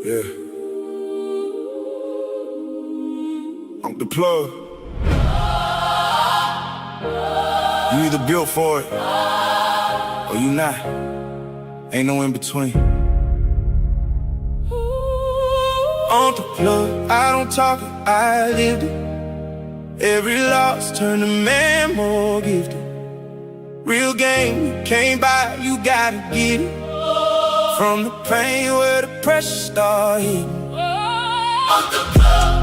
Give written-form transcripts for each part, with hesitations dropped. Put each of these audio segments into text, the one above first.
Yeah. I'm the plug. You either built for it or you not. Ain't no in between. On the plug, I don't talk it, I lived it. Every loss turned a man more gifted. Real game, you can't buy, you gotta get it. From the pain where the pressure start hitting.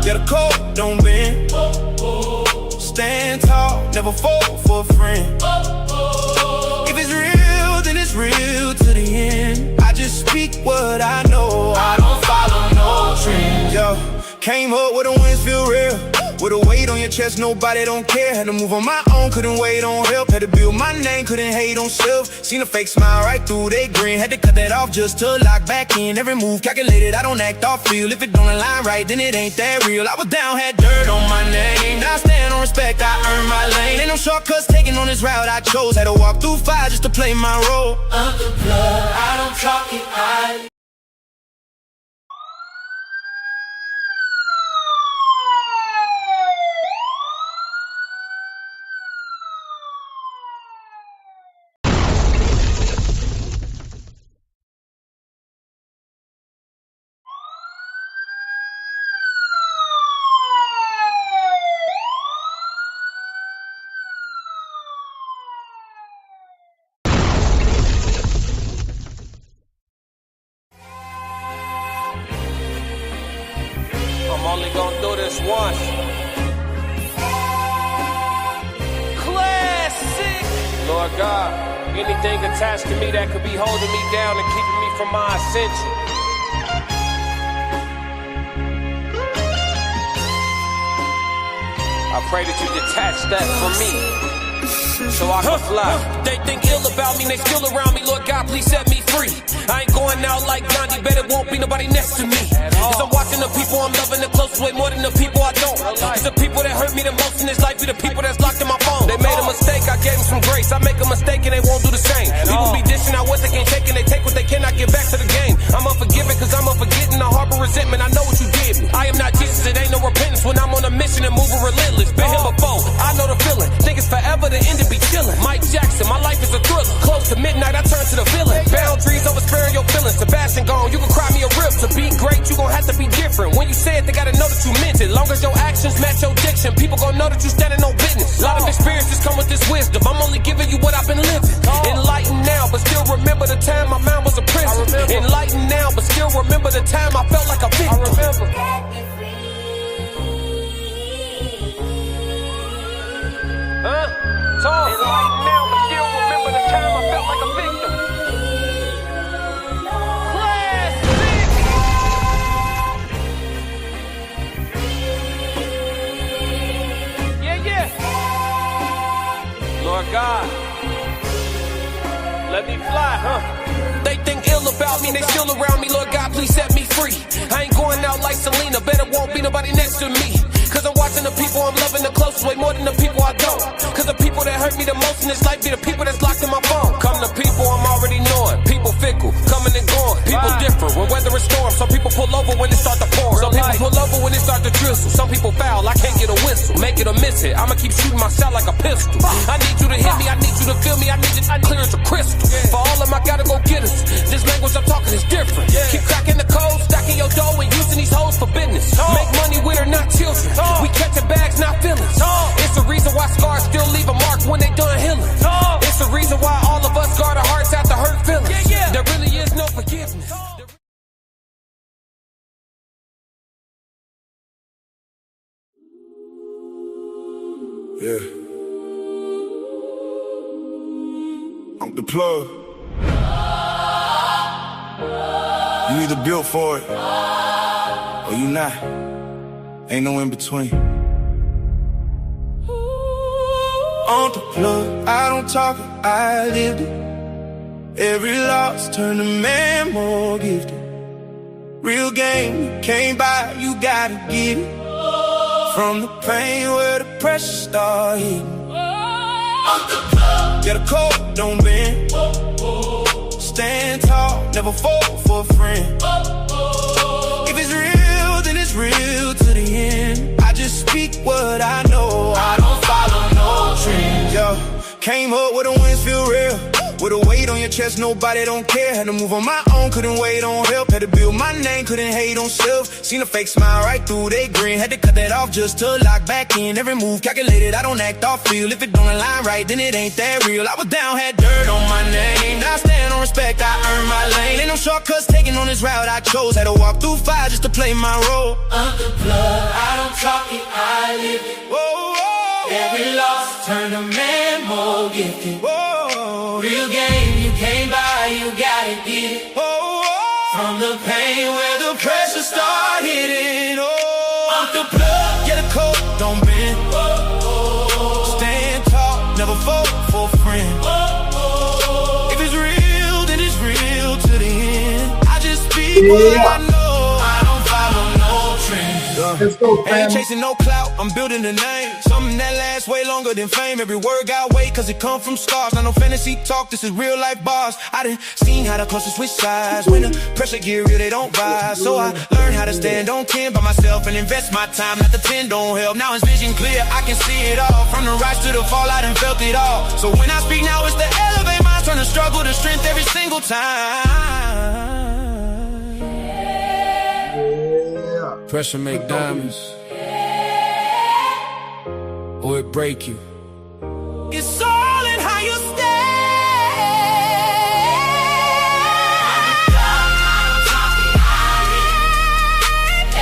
Yeah, the cold don't bend. Stand tall, never fall for a friend. If it's real, then it's real to the end. I just speak what I know, I don't follow no trends. Yo, came up with the winds feel real. With a weight on your chest, nobody don't care. Had to move on my own, couldn't wait on help. Had to build my name, couldn't hate on self. Seen a fake smile right through they grin. Had to cut that off just to lock back in. Every move calculated, I don't act off feel. If it don't align right, then it ain't that real. I was down, had dirt on my name. Now I stand on respect, I earn my lane. Ain't no shortcuts taking on this route I chose. Had to walk through fire just to play my role. I'm the plug, I don't talk it, I I'm only gonna do this once. Classic! Lord God, anything attached to me that could be holding me down and keeping me from my ascension. I pray that you detach that from me, so I can fly. They think ill about me, they still around me. Lord God, please set me free. I ain't going out like Gandhi, bet it won't be nobody next to me. Cause I'm watching the people I'm loving the close way more than the people I don't. It's the people that hurt me the most in this life, be the people that's locked in my phone. They made a mistake, I gave them some grace. I make a mistake and they won't do the same. People be dishing out what they can't take and they take what they cannot get back to the game. I'm unforgiving cause I'm unforgetting, I harbor resentment. I know what you did me. I am not Jesus, it ain't no repentance when I'm on a mission and moving relentless. Been here before, I know the feeling. Think it's forever, the end to be chilling. Mike Jackson, my life is a thriller. Close to midnight, I turn to the villain. Boundaries over sparing your feelings. Sebastian gone, you can cry me a rib. To be great, you gon' have to be different. When you say it, they gotta know that you meant it. Long as your actions match your diction, people gon' know that you standing on business. A lot of experiences come with this wisdom. I'm only giving you what I've been living. Enlightened now, but still remember the time my mind was a prison. Enlightened now, but still remember the time I felt like a victim. I remember. Enlightened now, but still remember the time I felt like a victim. Lord God, let me fly, They think ill about me, they still around me. Lord God, please set me free. I ain't going out like Selena, bet it won't be nobody next to me. Cause I'm watching the people I'm loving the closest way more than the people I don't. Cause the people that hurt me the most in this life be the people that's locked in my phone. Come to people I'm already knowing. People fickle, coming and going. People different when weather is storm. Some people pull over when it start to pour. Some people pull over when it start to drizzle. Some people foul, I can't get a whistle. Make it or miss it, I'ma keep shooting my shot like a pistol. I need you to hit me, I need you to feel me, I need you clear as a crystal. For all of my gotta go get us. This language I'm talking is different. Keep cracking the code, stacking your dough and using these hoes for business. Make money with her, not children. We catching bags, not feelings. It's the reason why scars still leave a mark when they done healing. It's the reason why all of us guard our hearts after hurt feelings. There really is no forgiveness. Yeah. I'm the plug. You either built for it or you not. Ain't no in between. On the plug, I don't talk it, I lived it. Every loss turned a man more gifted. Real game, you can't buy, you gotta get it. From the pain where the pressure start hitting. Yeah, the cold don't bend. Stand tall, never fall for a friend. Came up with the wins feel real. With a weight on your chest, nobody don't care. Had to move on my own, couldn't wait on help. Had to build my name, couldn't hate on self. Seen a fake smile right through they grin. Had to cut that off just to lock back in. Every move calculated, I don't act off feel. If it don't align right, then it ain't that real. I was down, had dirt on my name. Now I stand on respect, I earn my lane. Ain't no shortcuts taking on this route I chose. Had to walk through fire just to play my role. Uncle Plugg, I don't talk it, I live it. Whoa, whoa. Every loss turned a man more gifted. Whoa, real game, you can't buy, you gotta get it. whoa, whoa. From the pain where the pressure start hitting. Oh, Uncle Plugg, get a coat, don't bend. Stand tall, never fold for a friend. If it's real, then it's real to the end. I just speak what I know. I don't follow no trends. Let's go, Ain't fam. chasing no clout, I'm building a name. Something that lasts way longer than fame. Every word got weight cause it come from scars. Not no fantasy talk, this is real life bars. I done seen how the closest switch sides. When the pressure get real, they don't rise. So I learned how to stand on 10 by myself and invest my time. Not the 10 don't help, now it's vision clear, I can see it all. From the rise to the fall, I done felt it all. So when I speak now, it's to elevate my turn to struggle to strength every single time. Pressure make diamonds, or it break you. It's all in how you stand.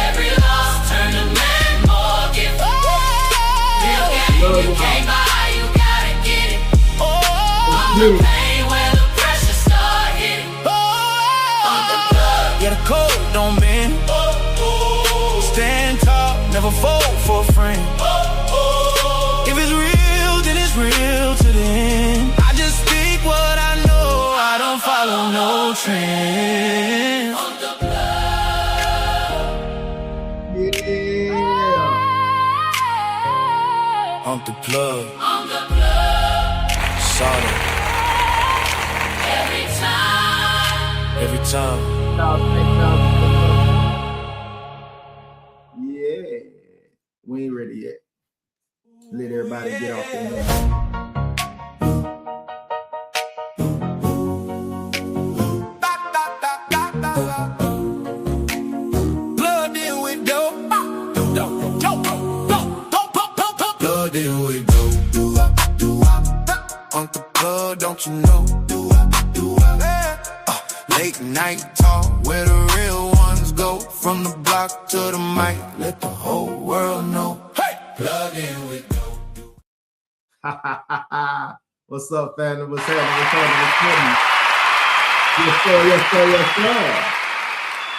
Every loss turned a man more gifted. Real game, you can't buy, you gotta get it. From the pain where the pressure start hitting. Uncle Plugg, Yeah, the code don't bend. Stand tall, never fold for a friend. If it's real, then it's real to the end. I just speak what I know, I don't follow no trend. Uncle Plugg, Yeah. I'm the plug, Uncle Plugg. solid, Every time. every time. Yeah. We ain't ready yet. Let everybody get off their hands. Plugged in with dope. Plugged in with dope. Uncle Plug, don't you know? Late night talk where the real ones go. From the block to the mic, let the whole world know. Hey, plugged in with dope. What's up, family? What's happening? Yes, sir, yes, sir, yes, sir.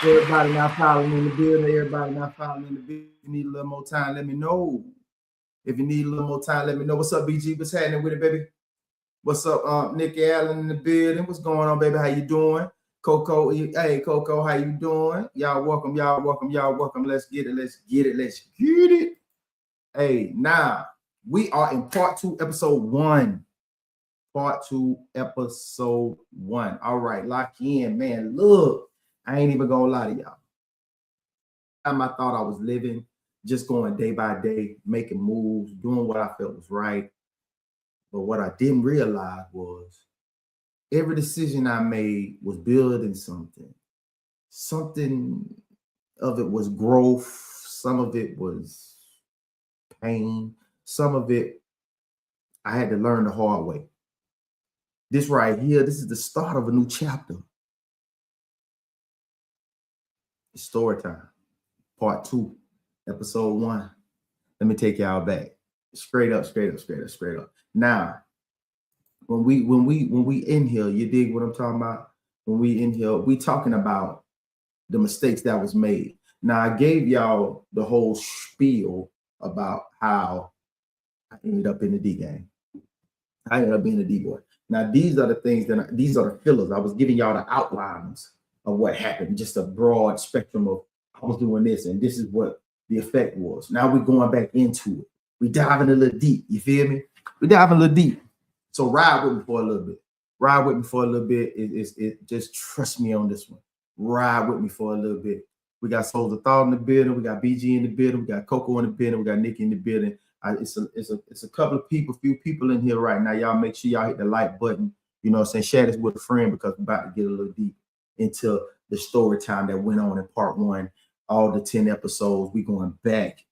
Everybody not following in the building. Everybody not following in the building. If you need a little more time, let me know. If you need a little more time, let me know. What's up, BG? What's happening with it, baby? What's up, Nikki Allen in the building? What's going on, baby? How you doing? Coco, hey, Coco, how you doing? Y'all welcome, y'all welcome, y'all welcome. Let's get it, let's get it, let's get it. Hey, now, we are in part 2, episode 1. Part 2, episode 1. All right, lock in, man. Look, I ain't even gonna lie to y'all. Time I thought I was living, just going day by day, making moves, doing what I felt was right. But what I didn't realize was every decision I made was building something. Something of it was growth. Some of it was pain. Some of it I had to learn the hard way. This right here, this is the start of a new chapter. It's story time. Part 2, episode 1. Let me take y'all back. Straight up. Now, when we in here, you dig what I'm talking about? When we in here, we talking about the mistakes that was made. Now, I gave y'all the whole spiel about how I ended up in the D game. I ended up being a D boy. Now, these are the things these are the fillers. I was giving y'all the outlines of what happened, just a broad spectrum of I was doing this, and this is what the effect was. Now we're going back into it. We diving a little deep. You feel me? We diving a little deep. So ride with me for a little bit. Ride with me for a little bit. It just trust me on this one. Ride with me for a little bit. We got Souls of Thought in the building. We got BG in the building. We got Coco in the building. We got Nikki in the building. It's a couple of people, few people in here right now. Y'all make sure y'all hit the like button. You know what I'm saying? Share this with a friend because we're about to get a little deep into the story time that went on in part 1. All the 10 episodes, we going back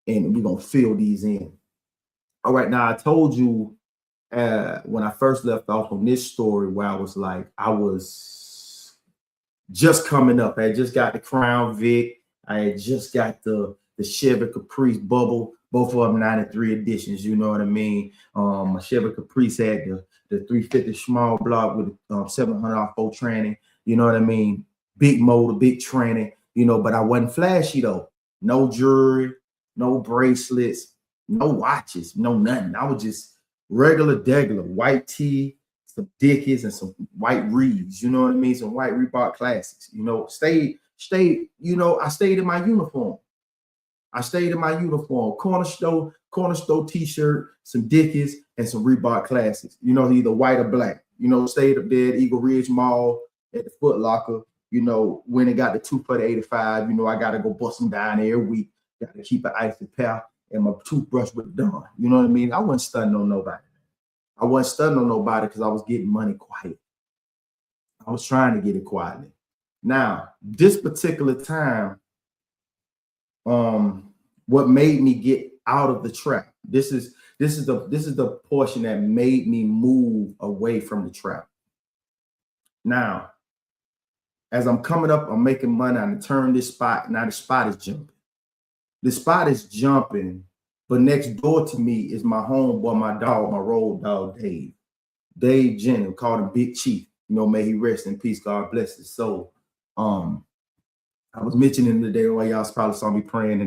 and we're gonna fill these in. All right, now I told you when I first left off on this story where I was just coming up. I had just got the Crown Vic. I had just got the Chevy Caprice Bubble, both of them 93 editions. You know what I mean? My Chevy Caprice had the 350 small block with 700 off training. You know what I mean? Big motor, big training. You know, but I wasn't flashy though. No jewelry, no bracelets, no watches, no nothing. I was just regular white tee, some Dickies, and some white Reeds. You know what I mean? Some white Reebok classics. You know, stayed. You know, I stayed in my uniform. Corner store t-shirt, some Dickies, and some Reebok classics. You know, either white or black. You know, stayed up there at Eagle Ridge Mall at the Foot Locker. You know, when it got the 2 for the 85, you know, I got to go bust them down every week. Got to keep an icy pair and my toothbrush with Dawn. You know what I mean? I wasn't stunting on nobody. I wasn't stunting on nobody because I was getting money quiet. I was trying to get it quietly. Now, this particular time, what made me get out of the trap? This is the portion that made me move away from the trap. Now, as I'm coming up, I'm making money. I turn this spot. Now the spot is jumping. The spot is jumping, but next door to me is my homeboy, my dog, my road dog, Dave. Dave Jennings, called him Big Chief. You know, may he rest in peace. God bless his soul. I was mentioning the day where y'all probably saw me praying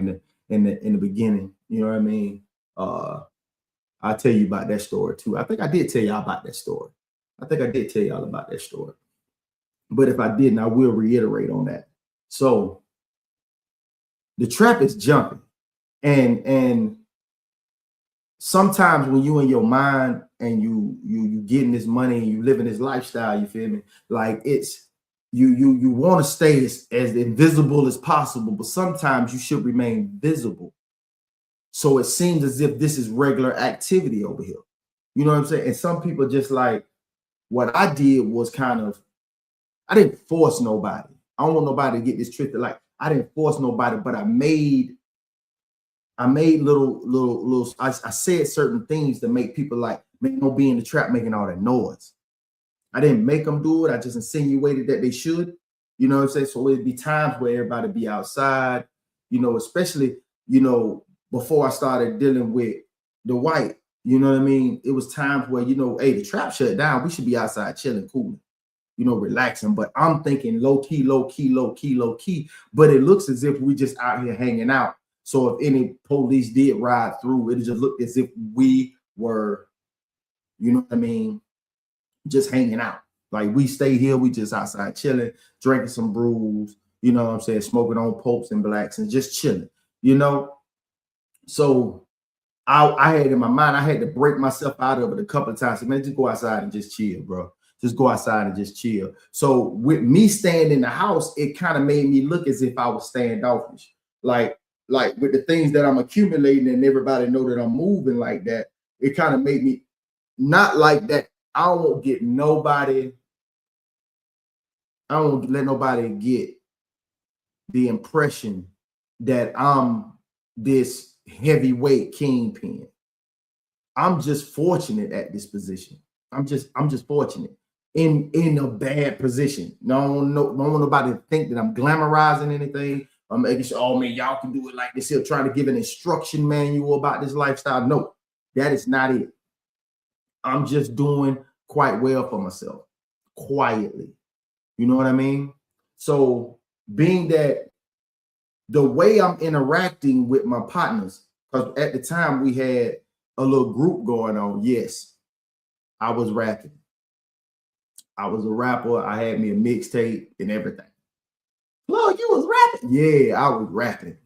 in the beginning. You know what I mean? I'll tell you about that story too. I think I did tell y'all about that story. But if I didn't, I will reiterate on that. So the trap is jumping. And sometimes when you in your mind and you getting this money and you living this lifestyle, you feel me? Like it's you want to stay as invisible as possible, but sometimes you should remain visible. So it seems as if this is regular activity over here. You know what I'm saying? And some people just like, what I did was kind of, I didn't force nobody. I don't want nobody to get this tricked. Like, I didn't force nobody, but I made little, I said certain things to make people like, man, don't be in the trap making all that noise. I didn't make them do it. I just insinuated that they should. You know what I'm saying? So it'd be times where everybody be outside, you know, especially, you know, before I started dealing with the white, you know what I mean? It was times where, you know, hey, the trap shut down. We should be outside chilling, cooling, you know, relaxing. But I'm thinking low key. But it looks as if we just out here hanging out. So if any police did ride through, it just looked as if we were, you know what I mean, just hanging out. Like we stay here, we just outside chilling, drinking some brews, you know what I'm saying, smoking on Popes and Blacks and just chilling, you know. So I had in my mind, I had to break myself out of it a couple of times. Man, just go outside and just chill, bro. Just go outside and just chill. So with me staying in the house, it kind of made me look as if I was standoffish. Like with the things that I'm accumulating and everybody know that I'm moving like that, it kind of made me not like that. I won't let nobody get the impression that I'm this heavyweight kingpin. I'm just fortunate at this position. I'm just fortunate in a bad position. No one want nobody to think that I'm glamorizing anything. I'm making sure, oh man, y'all can do it like this. He'll try to give an instruction manual about this lifestyle. No, that is not it. I'm just doing quite well for myself, quietly. You know what I mean? So being that the way I'm interacting with my partners, because at the time we had a little group going on. Yes, I was rapping. I was a rapper. I had me a mixtape and everything. Look, you was rapping? Yeah, I was rapping.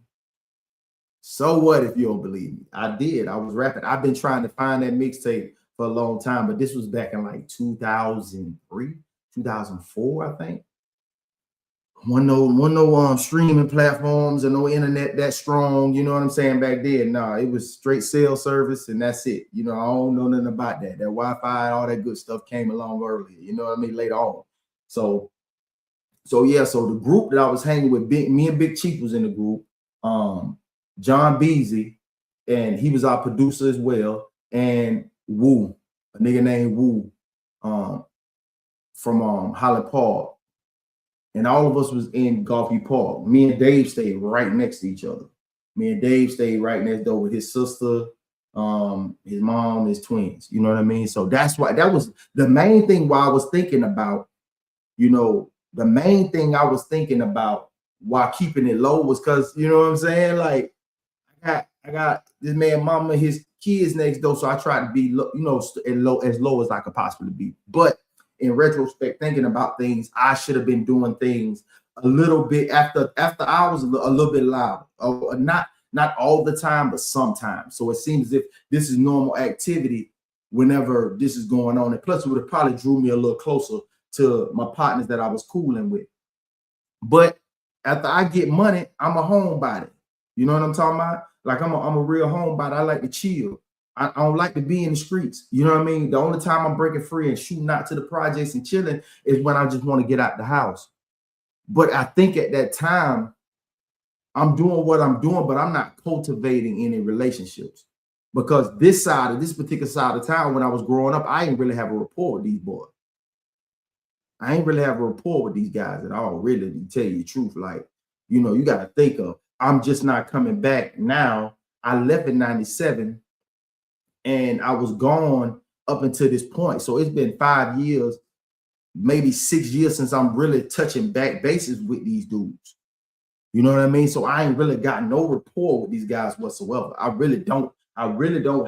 So what if you don't believe me? I did. I was rapping. I've been trying to find that mixtape for a long time, but this was back in like 2003, 2004, I think. no streaming platforms and no internet that strong, you know what I'm saying, back then. Nah, it was straight cell service and that's it. You know, I don't know nothing about that. That Wi-Fi, all that good stuff came along earlier, you know what I mean, later on. So yeah, so the group that I was hanging with, me and Big Chief was in the group. John Beasy, and he was our producer as well, and Woo, a nigga named Woo, from Holland Park. And all of us was in Golfy Park. Me and Dave stayed right next to each other. Me and Dave stayed right next door with his sister, his mom, his twins. You know what I mean? So that's why, that was the main thing why I was thinking about, you know, the main thing I was thinking about while keeping it low was because, you know what I'm saying? Like, I got this man, mama, his kids next door. So I tried to be, you know, as low as I could possibly be. But in retrospect, thinking about things, I should have been doing things a little bit after hours, a little bit louder. Not all the time, but sometimes. So it seems as if this is normal activity whenever this is going on. And plus, it would have probably drew me a little closer to my partners that I was cooling with. But after I get money, I'm a homebody. You know what I'm talking about? Like I'm a real homebody. I like to chill. I don't like to be in the streets. You know what I mean? The only time I'm breaking free and shooting out to the projects and chilling is when I just want to get out the house. But I think at that time, I'm doing what I'm doing, but I'm not cultivating any relationships. Because this particular side of town, when I was growing up, I didn't really have a rapport with these boys. I ain't really have a rapport with these guys at all, really, to tell you the truth. Like, you know, you got to think of, I'm just not coming back now. I left in 97 and I was gone up until this point. So it's been 5 years, maybe 6 years since I'm really touching back bases with these dudes. You know what I mean? So I ain't really got no rapport with these guys whatsoever. I really don't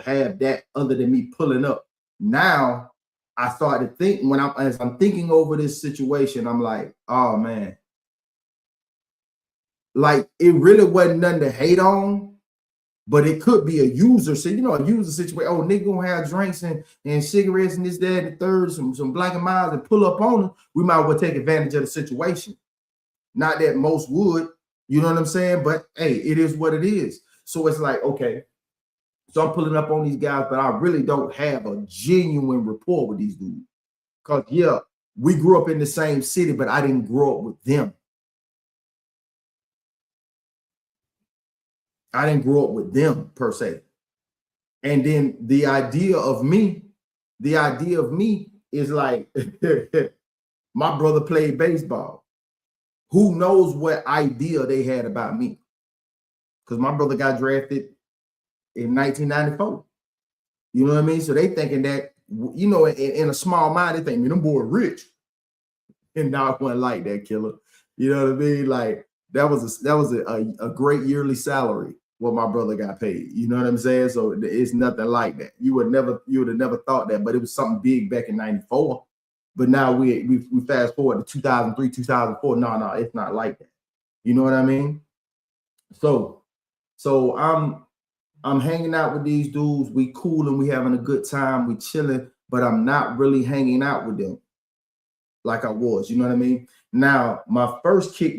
have that other than me pulling up. Now I started to think, as I'm thinking over this situation, I'm like, oh man, like it really wasn't nothing to hate on, but it could be a user. So, you know, a user situation. Oh, nigga gonna have drinks and cigarettes and this, that, and the third, some Black and Miles and pull up on them. We might well take advantage of the situation. Not that most would, you know what I'm saying? But hey, it is what it is. So it's like, okay, so I'm pulling up on these guys, but I really don't have a genuine rapport with these dudes. Because, yeah, we grew up in the same city, but I didn't grow up with them. I didn't grow up with them, per se. And then the idea of me is like, my brother played baseball. Who knows what idea they had about me? Because my brother got drafted in 1994. You know what I mean? So they thinking that, you know, in a small mind, they think, man, them boy rich. And now it wasn't like that, killer. You know what I mean? Like that was a great yearly salary, what my brother got paid. You know what I'm saying? So it's nothing like that. You would have never thought that, but it was something big back in 94. But now we fast forward to 2003, 2004. No, it's not like that. You know what I mean? So I'm hanging out with these dudes. We cool and we having a good time. We chilling, but I'm not really hanging out with them like I was. You know what I mean? Now, my first kick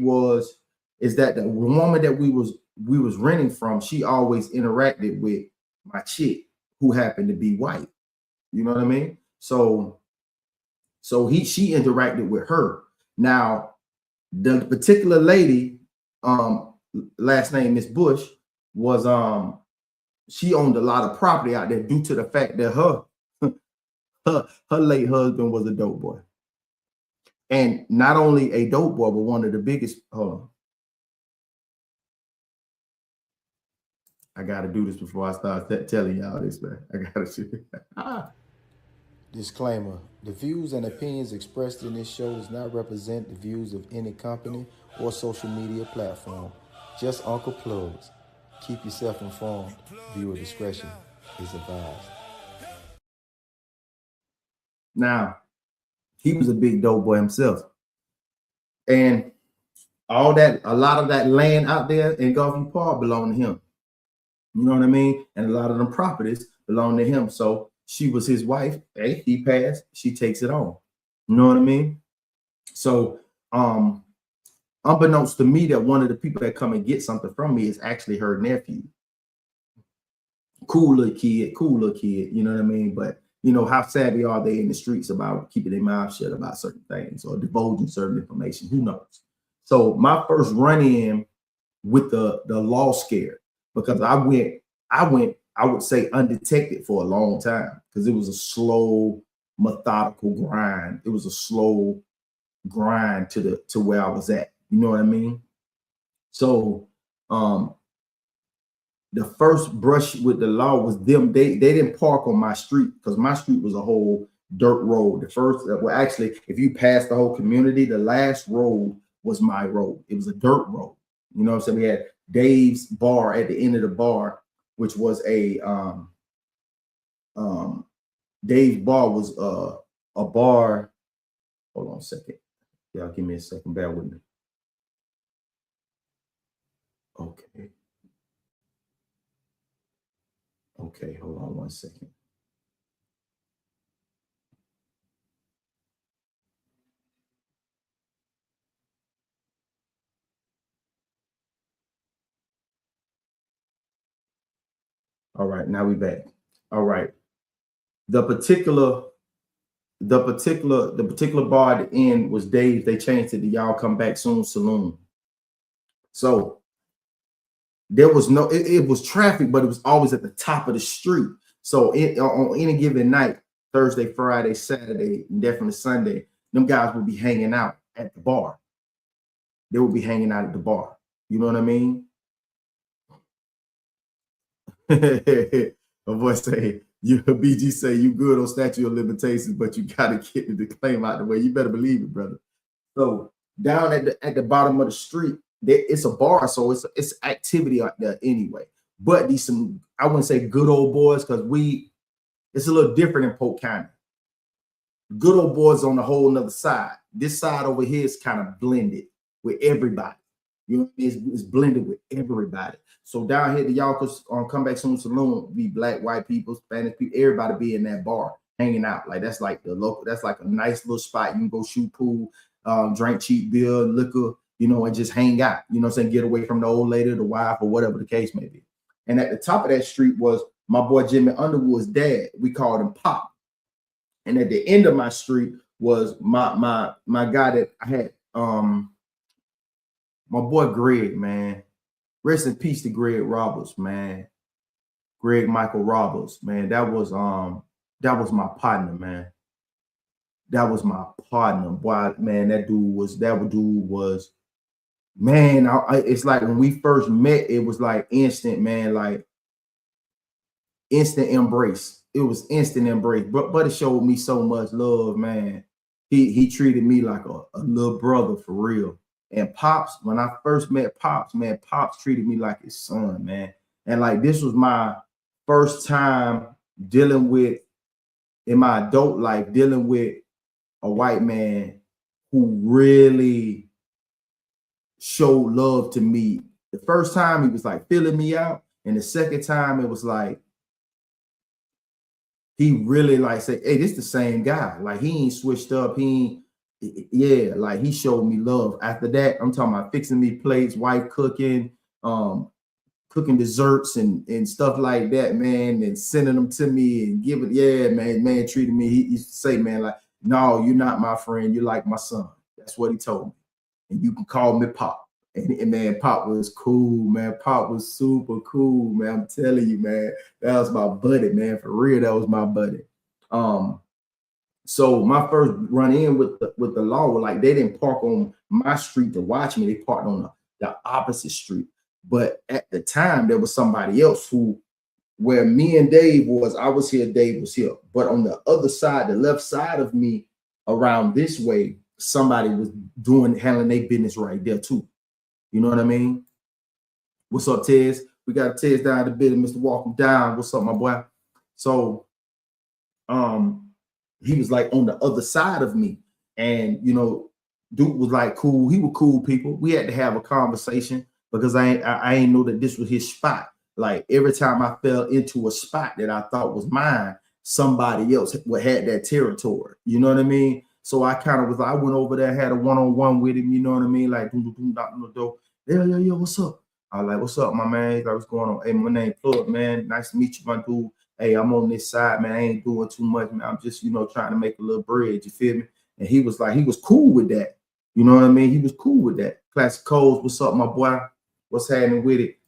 is that the woman that we was renting from, she always interacted with my chick who happened to be white. You know what I mean? So she interacted with her. Now, the particular lady, last name Miss Bush, was she owned a lot of property out there due to the fact that her late husband was a dope boy. And not only a dope boy, but one of the biggest. Hold on. I got to do this before I start telling y'all this, man. I got to. Disclaimer: the views and opinions expressed in this show does not represent the views of any company or social media platform. Just Uncle Plugs. Keep yourself informed. Viewer discretion is advised. Now, he was a big dope boy himself. And a lot of that land out there in Golfy Park belonged to him. You know what I mean? And a lot of them properties belonged to him. So she was his wife. Hey, he passed. She takes it on. You know what I mean? So unbeknownst to me that one of the people that come and get something from me is actually her nephew. Cool little kid, you know what I mean? But you know, how savvy are they in the streets about keeping their mouth shut about certain things or divulging certain information? Who knows? So my first run-in with the law scare, because I went, I would say undetected for a long time, because it was a slow, methodical grind. It was a slow grind to where I was at. You know what I mean? So the first brush with the law was them. They didn't park on my street, because my street was a whole dirt road. The first, well, actually, if you pass the whole community, the last road was my road. It was a dirt road. You know what I'm saying? We had Dave's bar at the end of the bar, which was a Dave's bar was a bar. Hold on a second. Y'all give me a second. Bear with me. Okay. Okay, hold on one second. All right, now we back. All right. The particular bar at the end was Dave. They changed it to Y'all Come Back Soon Saloon. So there was no, it was traffic, but it was always at the top of the street. So on any given night, Thursday, Friday, Saturday, and definitely Sunday, them guys would be hanging out at the bar. They would be hanging out at the bar. You know what I mean? My boy say, BG say, you good on statute of limitations, but you got to get the claim out the way. You better believe it, brother. So down at the bottom of the street, it's a bar, so it's activity out there anyway. But these some, I wouldn't say good old boys, because it's a little different in Polk County. Good old boys on the whole nother side. This side over here is kind of blended with everybody. You know, it's blended with everybody. So down here, the Y'all Come Back Soon Saloon, be black, white people, Spanish people, everybody be in that bar hanging out. Like that's like the local, that's like a nice little spot. You can go shoot pool, drink cheap beer, liquor, you know, and just hang out, you know what I'm saying? Get away from the old lady, the wife, or whatever the case may be. And at the top of that street was my boy Jimmy Underwood's dad. We called him Pop. And at the end of my street was my guy that I had, my boy Greg, man. Rest in peace to Greg Roberts, man. Greg Michael Roberts, man. That was my partner, man. That was my partner. Boy, man, that dude was, man, it's like when we first met, it was like instant, man, like instant embrace. It was instant embrace. But it showed me so much love, man. He treated me like a little brother for real. And Pops, when I first met Pops, man, Pops treated me like his son, man. And like this was my first time dealing with, in my adult life, dealing with a white man who really showed love to me. The first time he was like filling me out, and the second time it was like he really like said, hey, this the same guy. Like he ain't switched up. Yeah, like he showed me love. After that, I'm talking about fixing me plates, wife cooking, cooking desserts and stuff like that, man, and sending them to me and giving, yeah, man treated me. He used to say, man, like, no, you're not my friend. You're like my son. That's what he told me. And you can call me Pop. And man, Pop was cool, man. Pop was super cool, man. I'm telling you, man, that was my buddy, man. For real, that was my buddy. So my first run in with the law, like they didn't park on my street to watch me. They parked on the opposite street. But at the time, there was somebody else where me and Dave was, I was here, Dave was here. But on the other side, the left side of me, around this way, somebody was handling their business right there too. You know what I mean? What's up, Tez? We got Tez down the building, Mr. Walker down. What's up, my boy? So, he was like on the other side of me, and you know, dude was like cool. He was cool people. We had to have a conversation because I ain't know that this was his spot. Like every time I fell into a spot that I thought was mine, somebody else had that territory. You know what I mean? So I kind of was, I went over there, had a one-on-one with him, you know what I mean? Like, knock on the door. Yeah, what's up? I was like, what's up, my man? He's like, what's going on? Hey, my name Plugg, man. Nice to meet you, my dude. Hey, I'm on this side, man. I ain't doing too much, man. I'm just, trying to make a little bread, you feel me? And he was like, he was cool with that. You know what I mean? He was cool with that. Classic Codes, what's up, my boy? What's happening with it?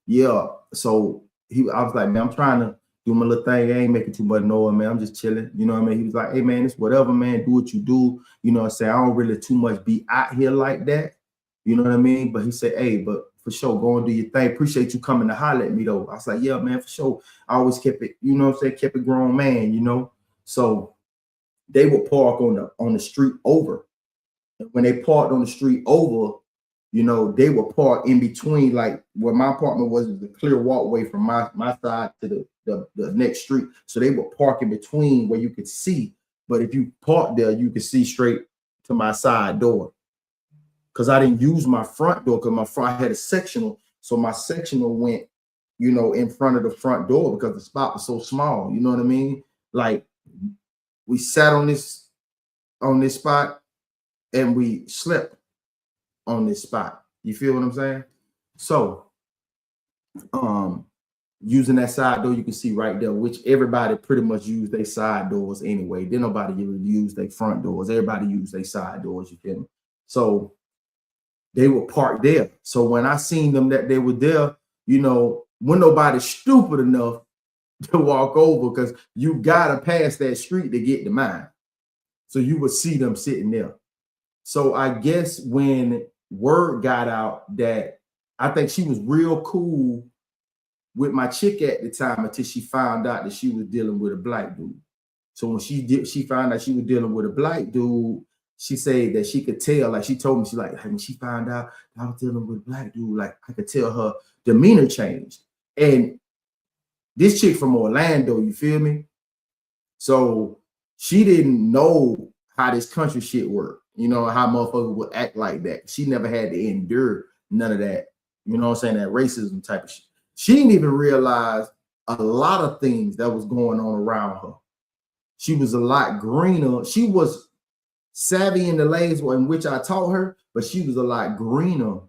Yeah. So I was like, man, I'm trying to do my little thing. I ain't making too much noise, man. I'm just chilling. You know what I mean? He was like, hey, man, it's whatever, man. Do what you do. You know what I'm saying? I don't really too much be out here like that. You know what I mean? But he said, hey, but for sure, go and do your thing. Appreciate you coming to holler at me, though. I was like, yeah, man, for sure. I always kept it, you know what I'm saying? Kept it grown man, you know? So they would park on the street over. When they parked on the street over, you know, they would park in between, like where my apartment was the clear walkway from my side to the next street. So they would park in between where you could see. But if you park there, you could see straight to my side door. Because I didn't use my front door because my front had a sectional. So my sectional went, you know, in front of the front door because the spot was so small. You know what I mean? Like we sat on this spot and we slept on this spot. You feel what I'm saying? So using that side door, you can see right there, which everybody pretty much use their side doors anyway. Then nobody really use their front doors. Everybody use their side doors, you feel me? So they were parked there. So when I seen them that they were there, you know, when nobody stupid enough to walk over, because you gotta pass that street to get to mine. So you would see them sitting there. So I guess when word got out that I think she was real cool with my chick at the time until she found out that she was dealing with a black dude. So when she found out she was dealing with a black dude, she said that she could tell, like she told me, she like, when she found out I was dealing with a black dude, like I could tell her demeanor changed. And this chick from Orlando, you feel me? So she didn't know how this country shit worked. You know, how motherfuckers would act like that. She never had to endure none of that. You know what I'm saying? That racism type of shit. She didn't even realize a lot of things that was going on around her. She was a lot greener. She was savvy in the lanes in which I taught her, but she was a lot greener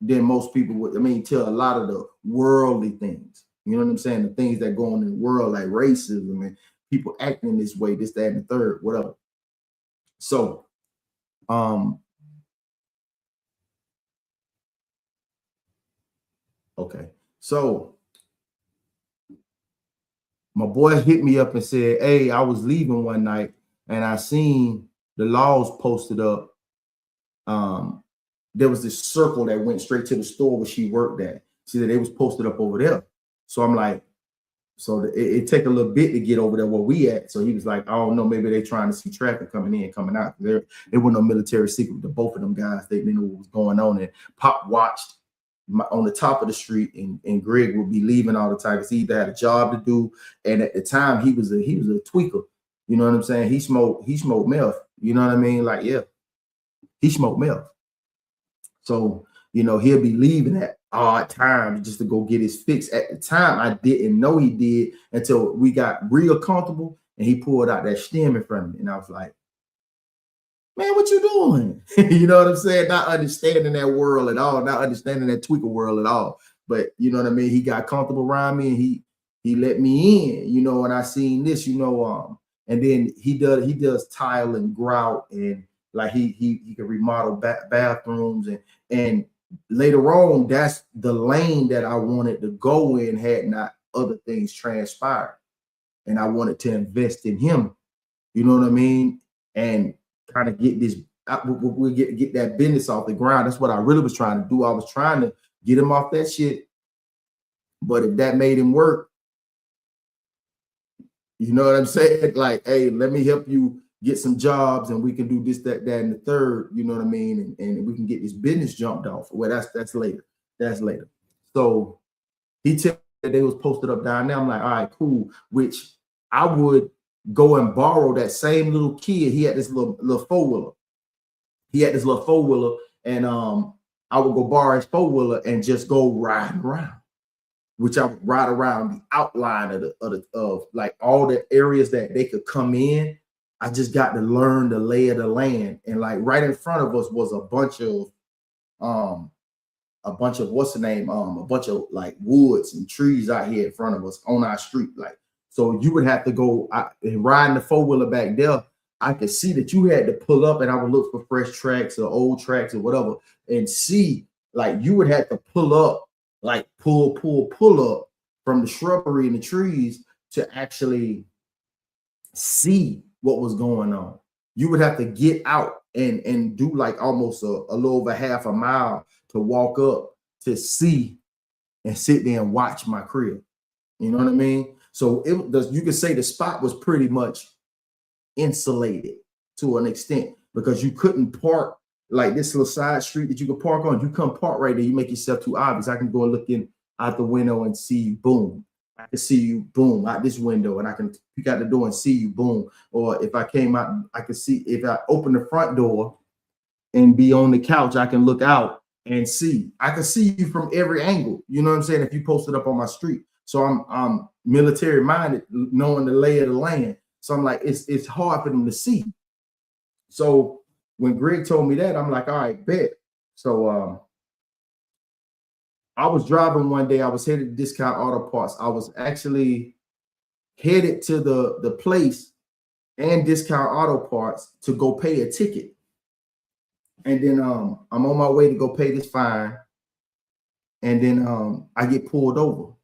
than most people would. I mean, to a lot of the worldly things. You know what I'm saying? The things that go on in the world, like racism and people acting this way, this, that, and the third, whatever. So, okay. So my boy hit me up and said, hey, I was leaving one night and I seen the laws posted up. There was this circle that went straight to the store where she worked at. She said they was posted up over there. So I'm like, so it take a little bit to get over there where we at. So he was like, I don't know, maybe they trying to see traffic coming in, coming out. There was no military secret to both of them guys. They knew what was going on. And Pop watched on the top of the street, and Greg would be leaving all the time because he either had a job to do, and at the time he was a tweaker. You know what I'm saying? He smoked meth. You know what I mean? Like, yeah, he smoked meth. So, you know, he'll be leaving at odd times just to go get his fix. At the time, I didn't know he did until we got real comfortable and he pulled out that stem in front of me. And I was like, man, what you doing? You know what I'm saying? Not understanding that world at all, not understanding that tweaker world at all. But you know what I mean? He got comfortable around me and he let me in, you know, and I seen this, you know, and then he does tile and grout, and like he can remodel bathrooms, and later on, that's the lane that I wanted to go in had not other things transpired. And I wanted to invest in him, you know what I mean? And kind of get this, we'll get that business off the ground. That's what I really was trying to do. I was trying to get him off that shit. But if that made him work, you know what I'm saying? Like, hey, let me help you get some jobs and we can do this, that, and the third, you know what I mean? And we can get this business jumped off. Well, that's later. That's later. So he told me that they was posted up down there. I'm like, all right, cool. Which I would go and borrow that same little kid. He had this little four-wheeler. And I would go borrow his four-wheeler and just go riding around. Which I would ride around the outline of like all the areas that they could come in I just got to learn the lay of the land. And like right in front of us was a bunch of what's the name? A bunch of like woods and trees out here in front of us on our street. Like, so you would have to go and riding the 4-wheeler back there. I could see that you had to pull up, and I would look for fresh tracks or old tracks or whatever, and see like you would have to pull up, like pull up from the shrubbery and the trees to actually see what was going on. You would have to get out and do like almost a little over half a mile to walk up to see and sit there and watch my crib. You know what I mean? So you could say the spot was pretty much insulated to an extent because you couldn't park like this little side street that you could park on. You come park right there, you make yourself too obvious. I can go and look in out the window and see you, boom. I can see you, boom, out this window, and I can peek out the door and see you, boom. Or if I came out, I could see, if I open the front door and be on the couch, I can look out and see. I can see you from every angle. You know what I'm saying? If you posted up on my street. So I'm military minded, knowing the lay of the land. So I'm like, it's hard for them to see. So when Greg told me that, I'm like, all right, bet. So I was driving one day. I was headed to Discount Auto Parts. I was actually headed to the place and Discount Auto Parts to go pay a ticket. And then I'm on my way to go pay this fine. And then I get pulled over.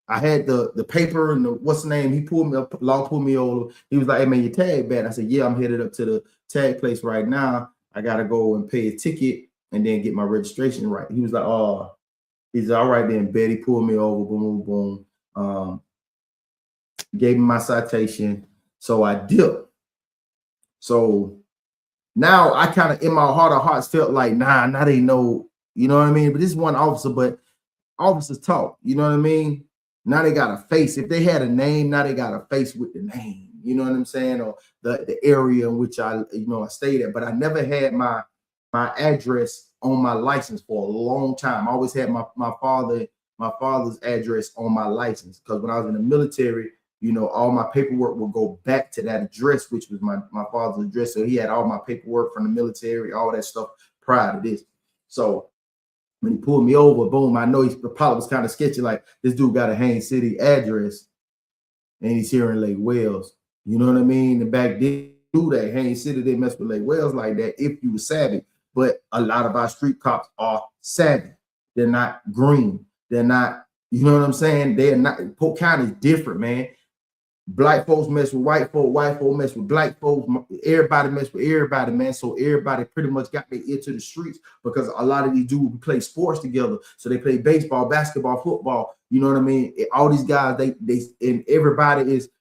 I had the paper and the what's the name. He pulled me up, law pulled me over. He was like, hey man, your tag bad. I said, yeah, I'm headed up to the tag place right now. I gotta go and pay a ticket and then get my registration right. He was like, oh, he's all right then, bet. He pulled me over, boom, boom, boom. Gave me my citation. So I dipped. So now I kind of in my heart of hearts felt like, nah, now they know, you know what I mean? But this is one officer, but officers talk, you know what I mean? Now they got a face. If they had a name, now they got a face with the name, you know what I'm saying? Or the area in which I stayed at. But I never had my address on my license for a long time. I always had my father's address on my license, because when I was in the military, you know, all my paperwork would go back to that address, which was my father's address. So he had all my paperwork from the military, all that stuff prior to this. So when he pulled me over, boom, I know the pilot was kind of sketchy. Like, this dude got a Haines City address and he's here in Lake Wales. You know what I mean? And back then, do that. Haines City, they mess with Lake Wales like that if you were savvy. But a lot of our street cops are savvy. They're not green. They're not, you know what I'm saying? They're not. Polk County is different, man. Black folks mess with white folks mess with black folks, everybody mess with everybody, man. So everybody pretty much got their ear to the streets, because a lot of these dudes play sports together. So they play baseball, basketball, football, you know what I mean? All these guys, they and everybody is,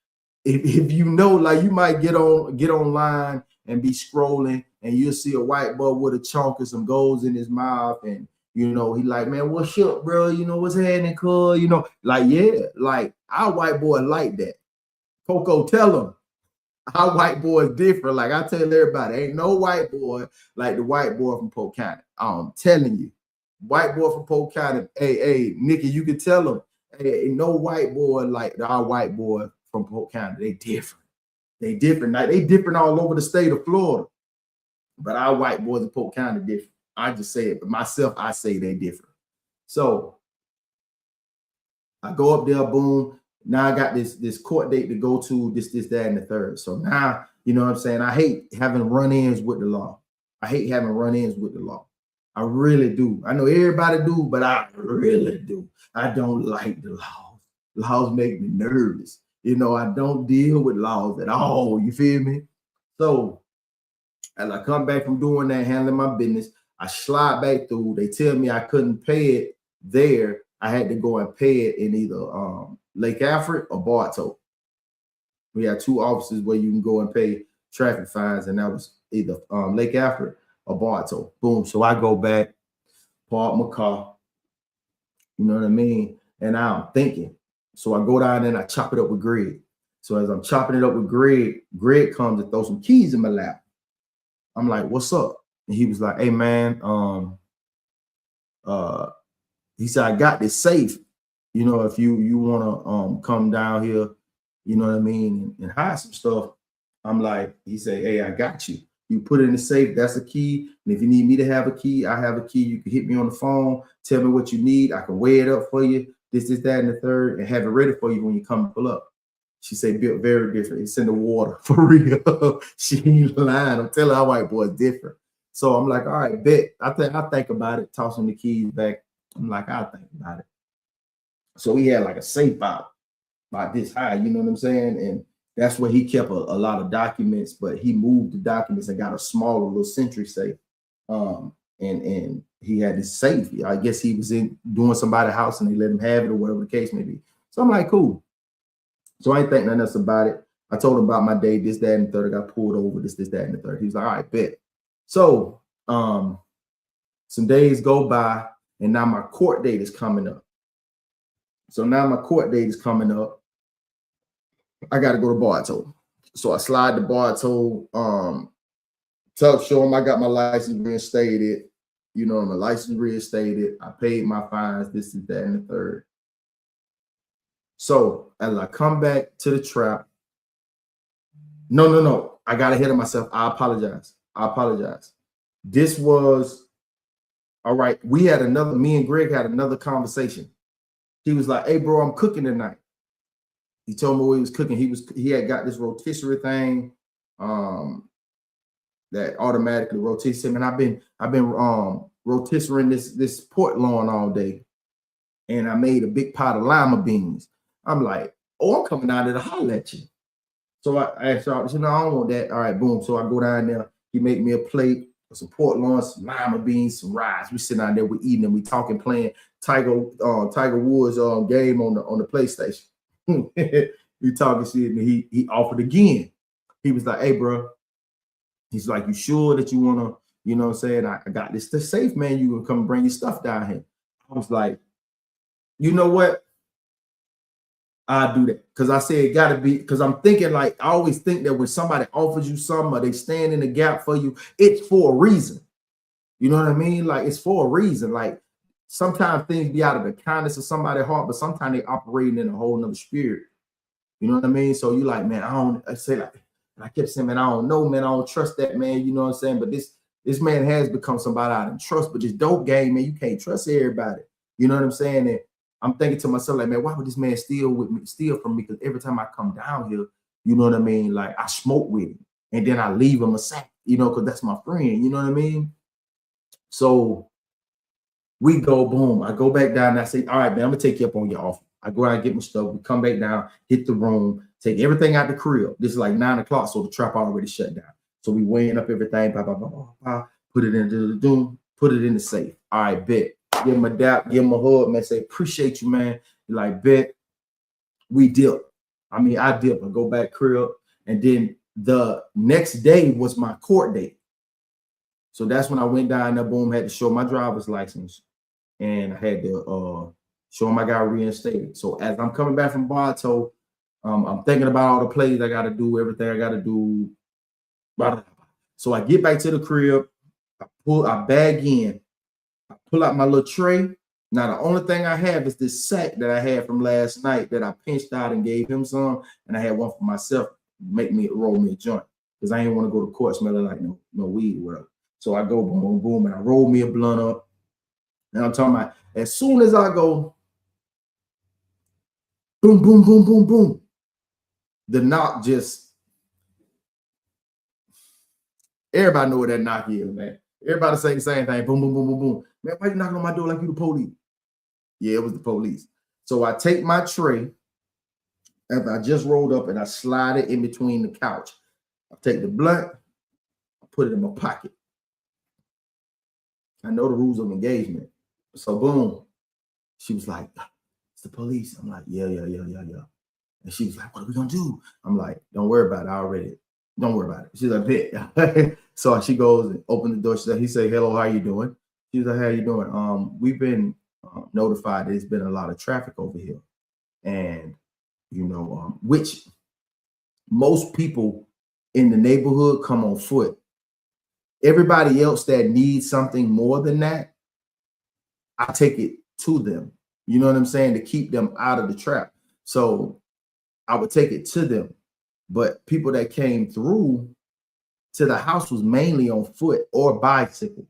if you know, like, you might get online and be scrolling and you'll see a white boy with a chunk of some goals in his mouth, and you know, he like, man, what's up, bro? You know, what's happening, cuz? You know, like, yeah, like our white boy like that. Coco, tell them our white boy is different. Like I tell everybody, ain't no white boy like the white boy from Polk County. I'm telling you, white boy from Polk County. Hey, Nikki, you can tell them, hey, ain't no white boy like our white boy from Polk County. They different. They different. Like, they different all over the state of Florida. But our white boys in Polk County different. I just say it, but myself, I say they different. So I go up there, boom. Now I got this court date to go to, this, that, and the third. So now, you know what I'm saying? I hate having run-ins with the law. I really do. I know everybody do, but I really do. I don't like the laws. Laws make me nervous. You know, I don't deal with laws at all. You feel me? So as I come back from doing that, handling my business, I slide back through. They tell me I couldn't pay it there. I had to go and pay it in either Lake Alfred or Bartow. We had two offices where you can go and pay traffic fines, and that was either Lake Alfred or Bartow. Boom. So I go back, park my car. You know what I mean? And now I'm thinking. So I go down there and I chop it up with Greg. So as I'm chopping it up with Greg, Greg comes and throws some keys in my lap. I'm like, what's up? And he was like, hey man, he said, I got this safe you know, if you want to come down here, you know what I mean, and hide some stuff. I'm like, he said, hey, I got you. You put it in the safe. That's a key. And if you need me to have a key, I have a key. You can hit me on the phone. Tell me what you need. I can weigh it up for you. This, that, and the third, and have it ready for you when you come pull up. She said, built very different. It's in the water for real. She ain't lying. I'm telling our white boy different. So I'm like, all right, bet. I think about it. Tossing the keys back. I'm like, I'll think about it. So he had like a safe out by this high, you know what I'm saying? And that's where he kept a lot of documents, but he moved the documents and got a smaller little Sentry safe. And he had this safe. I guess he was in doing somebody's house and they let him have it or whatever the case may be. So I'm like, cool. So I ain't think nothing else about it. I told him about my day, this, that, and the third. I got pulled over, this, that, and the third. He was like, all right, bet. So some days go by, and now my court date is coming up. So now my court date is coming up. I got to go to Bartow. So I slide to Bartow. Show him I got my license reinstated. You know, my license reinstated. I paid my fines, this, that, and the third. So as I come back to the trap, no. I got ahead of myself. I apologize. This was, all right, me and Greg had another conversation. He was like, hey, bro, I'm cooking tonight. He told me what he was cooking. He had got this rotisserie thing that automatically rotates him. And I've been rotisserie this pork loin all day. And I made a big pot of lima beans. I'm like, oh, I'm coming out of the holler at you. So I asked y'all, I don't want that. All right, boom. So I go down there. He made me a plate of some pork loin, some lima beans, some rice. We sitting down there, we eating and we talking, playing Tiger Woods game on the PlayStation. We talking shit, and he offered again. He was like, hey, bro. He's like, you sure that you want to, you know what I'm saying? I got this safe, man. You gonna come bring your stuff down here. I was like, you know what? I'll do that. Because I said it gotta be, because I'm thinking, like, I always think that when somebody offers you something or they stand in the gap for you, it's for a reason. You know what I mean? Like, it's for a reason. Like, sometimes things be out of the kindness of somebody's heart, but sometimes they operating in a whole nother spirit. You know what I mean? So you like, man, I kept saying, man, I don't know, man, I don't trust that, man. You know what I'm saying? But this man has become somebody I don't trust. But this dope game, man, you can't trust everybody. You know what I'm saying? And I'm thinking to myself, like, man, why would this man steal from me? Because every time I come down here, you know what I mean? Like, I smoke with him and then I leave him a sack, you know, because that's my friend. You know what I mean? So we go, boom. I go back down and I say, all right, man, I'm gonna take you up on your offer. I go out and get my stuff. We come back down, hit the room, take everything out the crib. This is like 9 o'clock, so the trap already shut down. So we weighing up everything, put it into the doom, put it in the safe. All right, bet. Give him a dap, give him a hug, man. Say, appreciate you, man. You're like, bet. We dip. I mean, I dip. I go back crib. And then the next day was my court date. So that's when I went down there, boom, had to show my driver's license. And I had to show him I got reinstated. So as I'm coming back from Bartow, I'm thinking about all the plays I got to do, everything I got to do. So I get back to the crib. I bag in. I pull out my little tray. Now, the only thing I have is this sack that I had from last night that I pinched out and gave him some. And I had one for myself, roll me a joint. Because I didn't want to go to court smelling like no weed or whatever. So I go boom, boom, boom, and I roll me a blunt up. And I'm talking about, as soon as I go, boom, boom, boom, boom, boom, the knock just, everybody know what that knock is, man. Everybody say the same thing, boom, boom, boom, boom, boom. Man, why you knocking on my door like you the police? Yeah, it was the police. So I take my tray, and I just rolled up, and I slide it in between the couch. I take the blunt, I put it in my pocket. I know the rules of engagement. So boom, she was like, it's the police. I'm like, yeah. And she was like, what are we gonna do? I'm like, don't worry about it. I already, don't worry about it. She's like, bet. So she goes and opens the door. He said, hello, how you doing? She's like, how you doing? We've been notified there's been a lot of traffic over here. And, you know, which most people in the neighborhood come on foot. Everybody else that needs something more than that, I take it to them. You know what I'm saying? To keep them out of the trap. So I would take it to them. But people that came through to the house was mainly on foot or bicycle.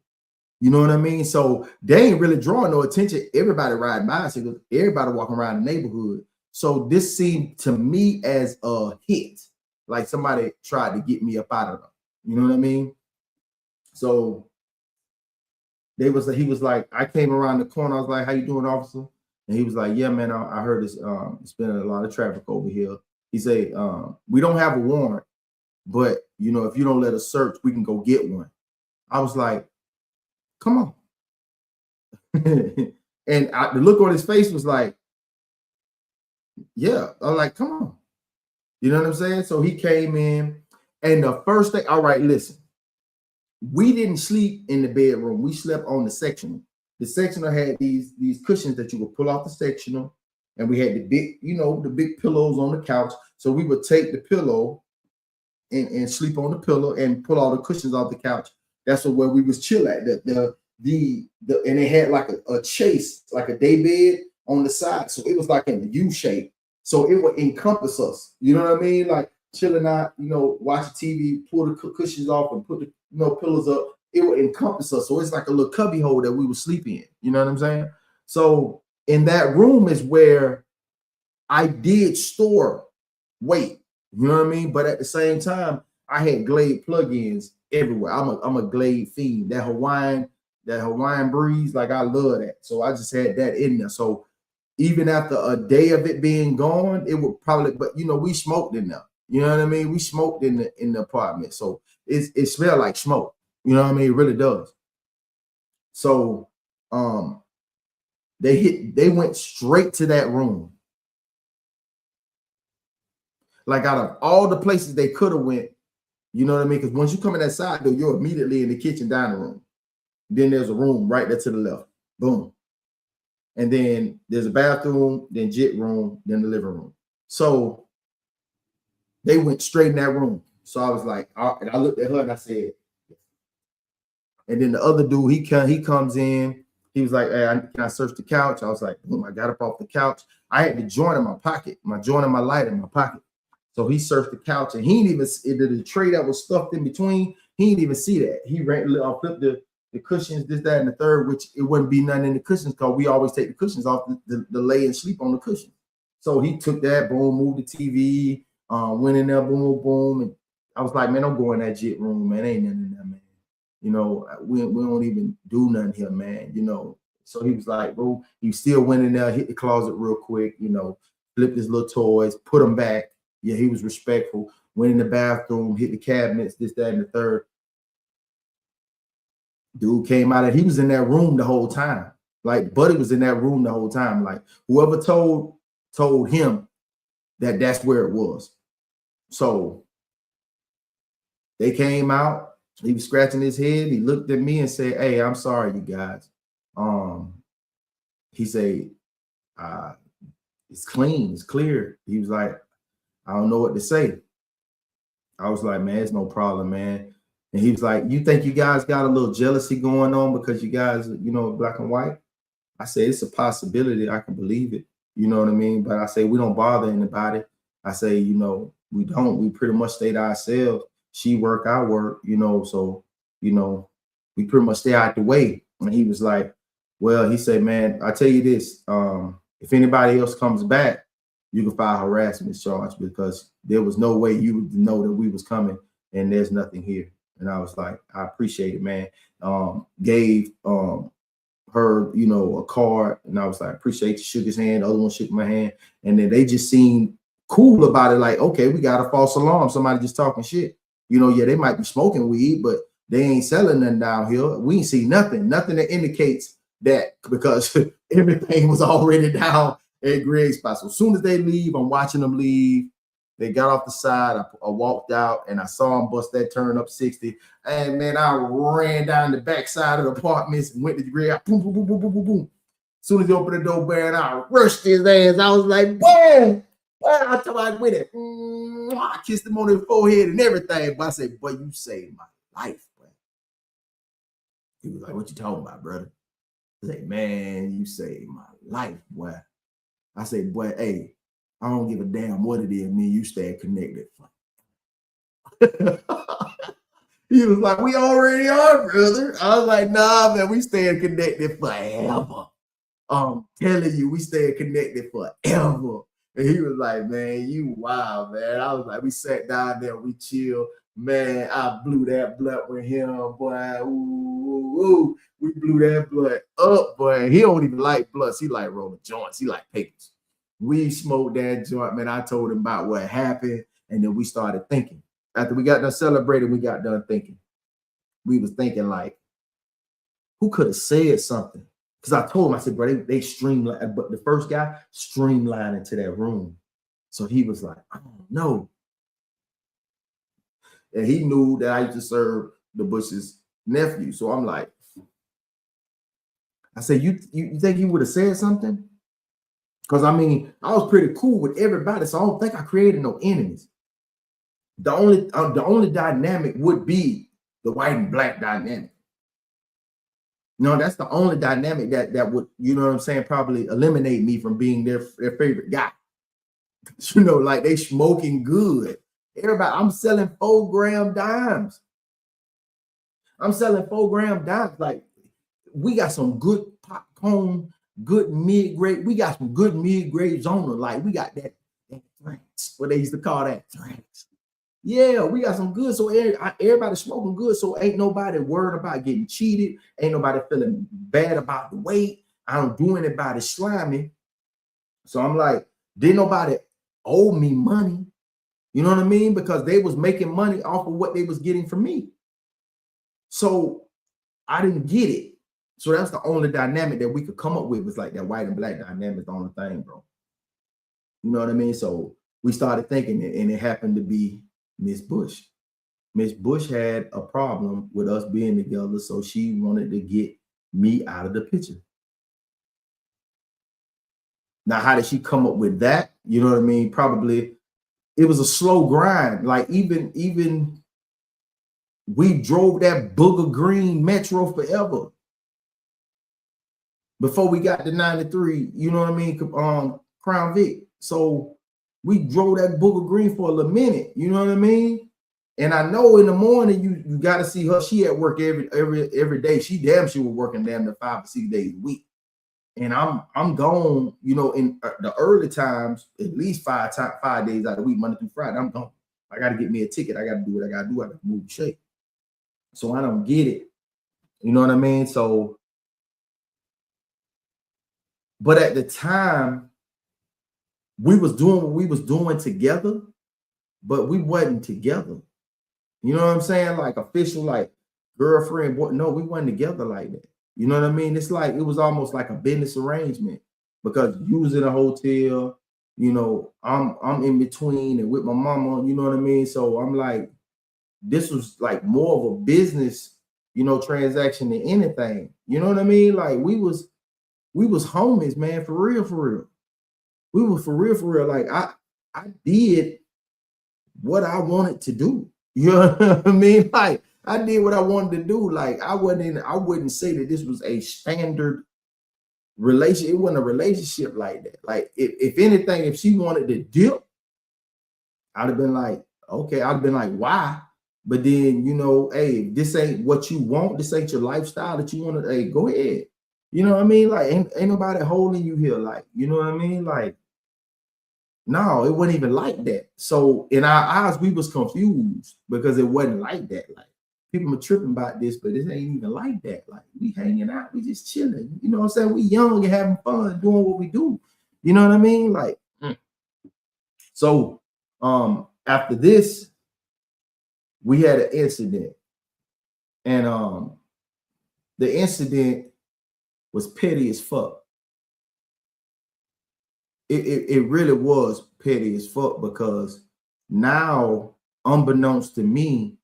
You know what I mean? So they ain't really drawing no attention. Everybody riding bicycles, everybody walking around the neighborhood. So this seemed to me as a hit, like somebody tried to get me up out of them. You know what I mean? So he was like, I came around the corner. I was like, how you doing, officer? And he was like, yeah, man, I heard it's been a lot of traffic over here. He said, we don't have a warrant, but you know, if you don't let us search, we can go get one. I was like, come on. And the look on his face was like, yeah. I was like, come on. You know what I'm saying? So he came in, and the first thing, all right, listen, we didn't sleep in the bedroom. We slept on the sectional. The sectional had these cushions that you would pull off the sectional, and we had the big, you know, the big pillows on the couch. So we would take the pillow and sleep on the pillow and pull all the cushions off the couch. That's where we was chill at. And it had like a chase, like a day bed on the side. So it was like in a U shape. So it would encompass us. You know what I mean? Like chilling out, you know, watching TV, pull the cushions off and put the pillows up. It would encompass us. So it's like a little cubby hole that we would sleep in. You know what I'm saying? So in that room is where I did store weight. You know what I mean? But at the same time, I had Glade plugins everywhere. I'm a Glade fiend. That Hawaiian breeze, like I love that. So I just had that in there. So even after a day of it being gone, it would probably, but you know, we smoked in there. You know what I mean? We smoked in the apartment. So it smelled like smoke. You know what I mean? It really does. So they went straight to that room. Like out of all the places they could have went, you know what I mean? Because once you come in that side door, you're immediately in the kitchen dining room. Then there's a room right there to the left. Boom. And then there's a bathroom, then jet room, then the living room. So they went straight in that room. So I was like, and I looked at her and I said, and then the other dude, he comes in. He was like, hey, can I search the couch? I was like, boom, I got up off the couch. I had the joint in my pocket, my joint and my light in my pocket. So he searched the couch and he didn't even, the tray that was stuffed in between, he didn't even see that. He flipped the cushions, this, that, and the third, which it wouldn't be nothing in the cushions because we always take the cushions off the lay and sleep on the cushion. So he took that, boom, moved the TV, went in there, boom, boom. And I was like, man, don't go in that jet room, man. Ain't nothing in there, man. You know, we don't even do nothing here, man. You know, so he was like, bro, he still went in there, hit the closet real quick, you know, flipped his little toys, put them back. Yeah, he was respectful. Went in the bathroom, hit the cabinets, this, that, and the third. Dude came out and he was in that room the whole time. Like Buddy was in that room the whole time. Like whoever told him that that's where it was. So they came out. He was scratching his head. He looked at me and said, hey, I'm sorry, you guys. He said, it's clean, it's clear. He was like, I don't know what to say. I was like, man, it's no problem, man. And he was like, you think you guys got a little jealousy going on because you guys, you know, black and white? I said, it's a possibility. I can believe it. You know what I mean? But I say, we don't bother anybody. I say, you know, we don't. We pretty much stay to ourselves. She work, I work, you know, so, you know, we pretty much stay out the way. And he was like, well, he said, man, I tell you this, if anybody else comes back, you can file harassment charge because there was no way you would know that we was coming and there's nothing here. And I was like, I appreciate it, man. Gave her, you know, a card, and I was like, appreciate you. Shook his hand. The other one shook my hand, and then they just seemed cool about it. Like, okay, we got a false alarm. Somebody just talking shit. You know, yeah, they might be smoking weed, but they ain't selling nothing down here. We ain't see nothing that indicates that because everything was already down at Greg's spot. So as soon as they leave, I'm watching them leave. They got off the side. I walked out and I saw him bust that turn up 60. And man, I ran down the back side of the apartments and went to Greg. Boom, boom, boom, boom, boom, boom, boom. As soon as he opened the door, man, I rushed his ass. I was like, boom. I told him with it. I kissed him on his forehead and everything. But I said, boy, you saved my life, bro. He was like, what you talking about, brother? I say, man, you saved my life, boy. I say, boy, hey, I don't give a damn what it is. Me and you stay connected. He was like, we already are, brother. I was like, nah, man, we staying connected forever. I'm telling you, we stayed connected forever. And he was like, man, you wild, man. I was like, we sat down there, we chilled. Man, I blew that blunt with him, boy. Ooh. We blew that blunt up, boy. He don't even like blunts. He like rolling joints. He like papers. We smoked that joint, man. I told him about what happened, and then we started thinking. After we got done celebrating, we got done thinking. We was thinking like, who could have said something? Because I told him, I said, bro, they streamlined, but the first guy streamlined into that room. So he was like, I don't know. And he knew that I used to serve the Bush's nephew. So I'm like, I said, you think he would have said something? Because I mean, I was pretty cool with everybody, so I don't think I created no enemies. The only dynamic would be the white and black dynamic. No, that's the only dynamic that would, you know what I'm saying, probably eliminate me from being their favorite guy. You know, like they smoking good. Everybody, I'm selling 4-gram dimes. I'm selling 4-gram dimes. Like, we got some good popcorn, good mid-grade. We got some good mid-grades on them. Like, we got that thrax, what they used to call that thrax. Yeah, we got some good. So everybody smoking good. So ain't nobody worried about getting cheated. Ain't nobody feeling bad about the weight. I don't do anybody slimy. So I'm like, didn't nobody owe me money. You know what I mean? Because they was making money off of what they was getting from me. So I didn't get it. So that's the only dynamic that we could come up with, was like that white and black dynamic is the only thing, bro. You know what I mean? So we started thinking it, and it happened to be Miss Bush. Miss Bush had a problem with us being together, so she wanted to get me out of the picture. Now, how did she come up with that? You know what I mean? Probably it was a slow grind. Like even we drove that booger green Metro forever before we got to 93. You know what I mean? Crown Vic. So we drove that booger green for a little minute. You know what I mean? And I know in the morning you got to see her. She at work every day. She damn sure was working damn near 5 or 6 days a week. And I'm gone, you know, in the early times, at least 5 days out of the week, Monday through Friday, I'm gone. I got to get me a ticket. I got to do what I got to do. I got to move and shake. So I don't get it. You know what I mean? So, but at the time, we was doing what we was doing together, but we wasn't together. You know what I'm saying? Like official, like girlfriend, boy. No, we wasn't together like that. You know what I mean? It's like, it was almost like a business arrangement, because you was in a hotel, you know, I'm in between and with my mama, you know what I mean? So I'm like, this was like more of a business, you know, transaction than anything. You know what I mean? Like we was homies, man, for real, for real. We were for real. Like I did what I wanted to do. You know what I mean? Like I did what I wanted to do. Like I wouldn't say that this was a standard relationship. It wasn't a relationship like that. Like if anything, if she wanted to dip, I'd have been like, okay. I'd have been like, why? But then, you know, hey, if this ain't what you want, this ain't your lifestyle that you want to, hey, go ahead. You know what I mean? Like ain't nobody holding you here. Like, you know what I mean? Like, no, it wasn't even like that. So in our eyes, we was confused because it wasn't like that. Like people are tripping about this, but it ain't even like that. Like we hanging out, we just chilling. You know what I'm saying? We young and having fun doing what we do. You know what I mean? Like, so after this, we had an incident. And the incident was petty as fuck. It really was petty as fuck, because now, unbeknownst to me,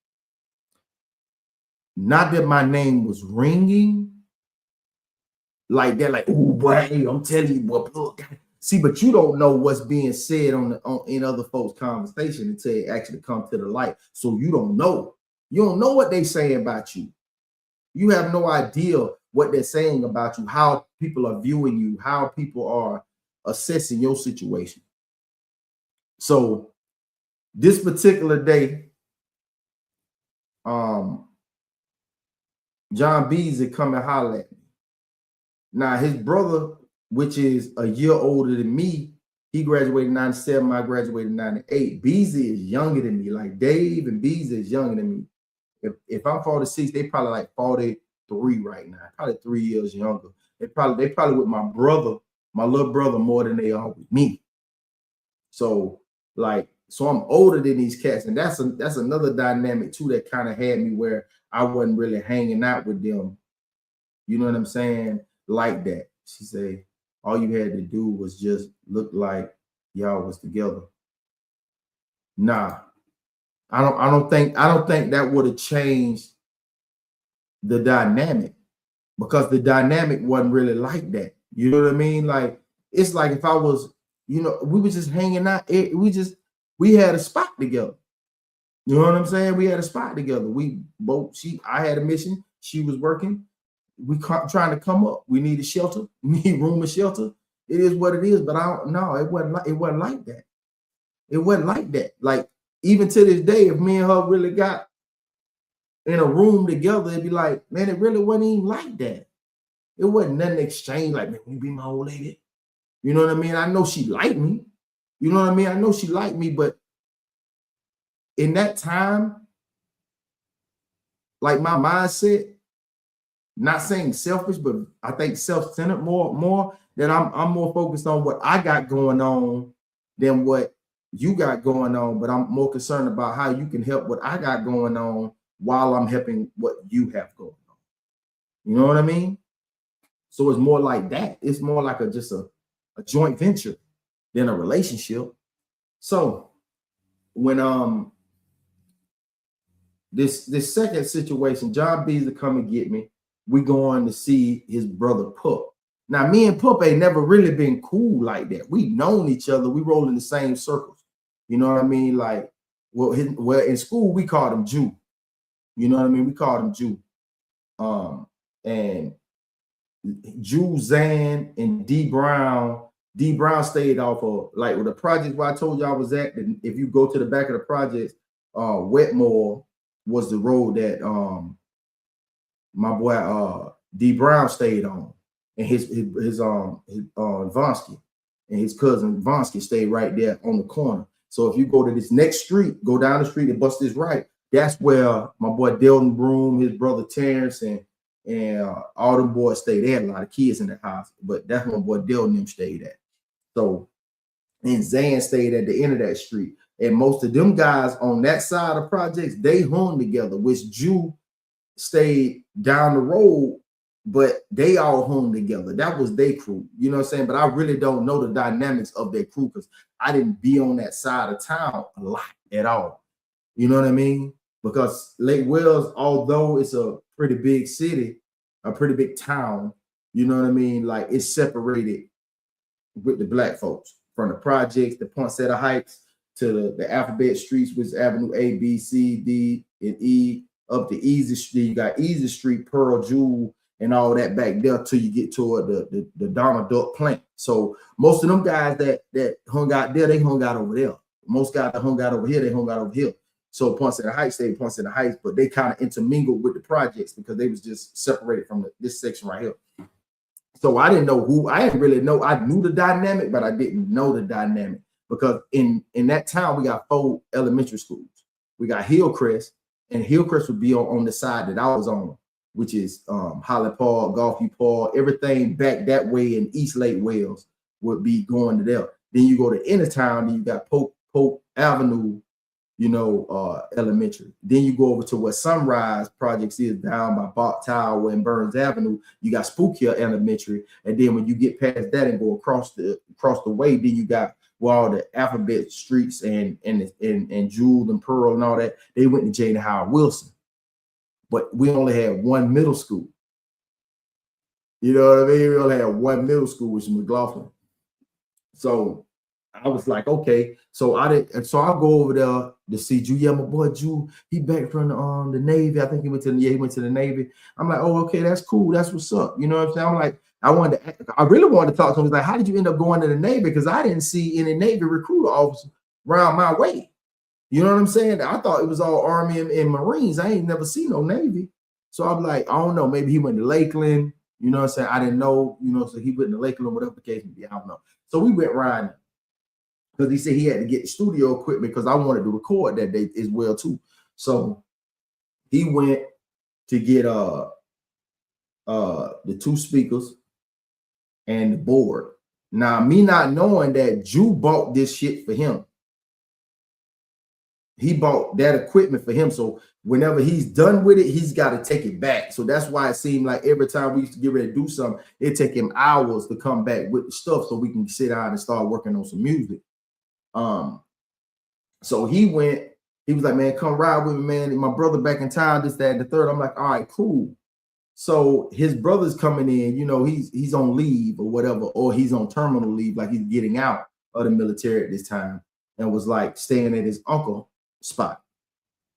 not that my name was ringing like that, like, oh boy, I'm telling you, boy, look. See, but you don't know what's being said in other folks' conversation until it actually comes to the light. So you don't know. You don't know what they say about you. You have no idea what they're saying about you, how people are viewing you, how people are assessing your situation. So this particular day, John Beasley come and holler at me. Now his brother, which is a year older than me, he graduated in 97, I graduated in 98. Beasley is younger than me. Like Dave and Beasley is younger than me. If I'm 46, they probably like 43 right now, probably 3 years younger. They probably with my brother, my little brother, more than they are with me. So I'm older than these cats, and that's another dynamic too that kind of had me where I wasn't really hanging out with them. You know what I'm saying? Like that. She said, all you had to do was just look like y'all was together. Nah, I don't think that would have changed the dynamic, because the dynamic wasn't really like that. You know what I mean? Like, it's like if I was, we were just hanging out. We had a spot together. You know what I'm saying? We had a spot together. I had a mission. She was working. We trying to come up. We needed shelter. We need room and shelter. It is what it is. But it wasn't like that. It wasn't like that. Like, even to this day, if me and her really got in a room together, it'd be like, man, it really wasn't even like that. It wasn't nothing exchange like, man, you be my old lady. You know what I mean? I know she liked me. You know what I mean? I know she liked me, but in that time, like my mindset, not saying selfish, but I think self-centered more that I'm more focused on what I got going on than what you got going on. But I'm more concerned about how you can help what I got going on while I'm helping what you have going on. You know what I mean? So it's more like that. It's more like just a joint venture than a relationship. So when this second situation, John Beasley come and get me. We going to see his brother Pup. Now, me and Pup ain't never really been cool like that. We known each other. We roll in the same circles. You know what I mean? Like, well, in school we called him Jew. You know what I mean? We called him Jew. And Jew, Zan, and D Brown. D Brown stayed off of like with the project where I told y'all was at. And if you go to the back of the project, Wetmore was the road that my boy D Brown stayed on, and his Vonsky and his cousin Vonsky stayed right there on the corner. So if you go to this next street, go down the street and bust this right, that's where my boy Delton Broom, his brother Terrence, and all them boys stayed. They had a lot of kids in the house, but that's where my boy Delton them stayed at. So, and Zan stayed at the end of that street. And most of them guys on that side of projects, they hung together, which Jew stayed down the road, but they all hung together. That was their crew. You know what I'm saying? But I really don't know the dynamics of their crew because I didn't be on that side of town a lot at all. You know what I mean? Because Lake Wells, although it's a pretty big city, a pretty big town, you know what I mean? Like, it's separated with the black folks from the projects, the Poinsettia Heights, to the alphabet streets, which is Avenue A, B, C, D, and E, up to Easy Street. You got Easy Street, Pearl Jewel, and all that back there till you get toward the Donald Duck plant. So most of them guys that hung out there, they hung out over there. Most guys that hung out over here, they hung out over here. So Poinsettia Heights stayed Poinsettia Heights, but they kind of intermingled with the projects because they was just separated from this section right here. So I didn't know who, I didn't really know. I knew the dynamic, but I didn't know the dynamic because in that town, we got 4 elementary schools. We got Hillcrest, and Hillcrest would be on the side that I was on, which is Holly Park, Golfview Park, everything back that way in East Lake Wells would be going to there. Then you go to inner town, then you got Pope Avenue, elementary. Then you go over to where Sunrise Projects is down by Bach Tower and Burns Avenue. You got Spookier Elementary, and then when you get past that and go across the way, then you got all the alphabet streets and Jewel and Pearl and all that. They went to Jaden Howard Wilson, but we only had one middle school. You know what I mean? We only had one middle school, which is McLaughlin. So I was like, okay. So I didn't. So I'll go over there to see Jew. Yeah, my boy Jew. He back from the Navy. I think he went to the Navy. I'm like, oh, okay, that's cool. That's what's up. You know what I'm saying? I'm like, I really wanted to talk to him. He's like, how did you end up going to the Navy? Because I didn't see any Navy recruiter officer around my way. You know what I'm saying? I thought it was all Army and Marines. I ain't never seen no Navy. So I'm like, I don't know. Maybe he went to Lakeland. You know what I'm saying? I didn't know. You know, so he went to Lakeland, whatever the case may be. I don't know. So we went riding. Because he said he had to get the studio equipment because I wanted to record that day as well too. So he went to get the 2 speakers and the board. Now, me not knowing that Jew bought this shit for him. He bought that equipment for him. So whenever he's done with it, he's got to take it back. So that's why it seemed like every time we used to get ready to do something, it take him hours to come back with the stuff so we can sit down and start working on some music. So he went, he was like, man, come ride with me, man. And my brother back in town, this, that, and the third. I'm like, all right, cool. So his brother's coming in, you know, he's on leave or whatever, or he's on terminal leave, like he's getting out of the military at this time, and was like staying at his uncle's spot.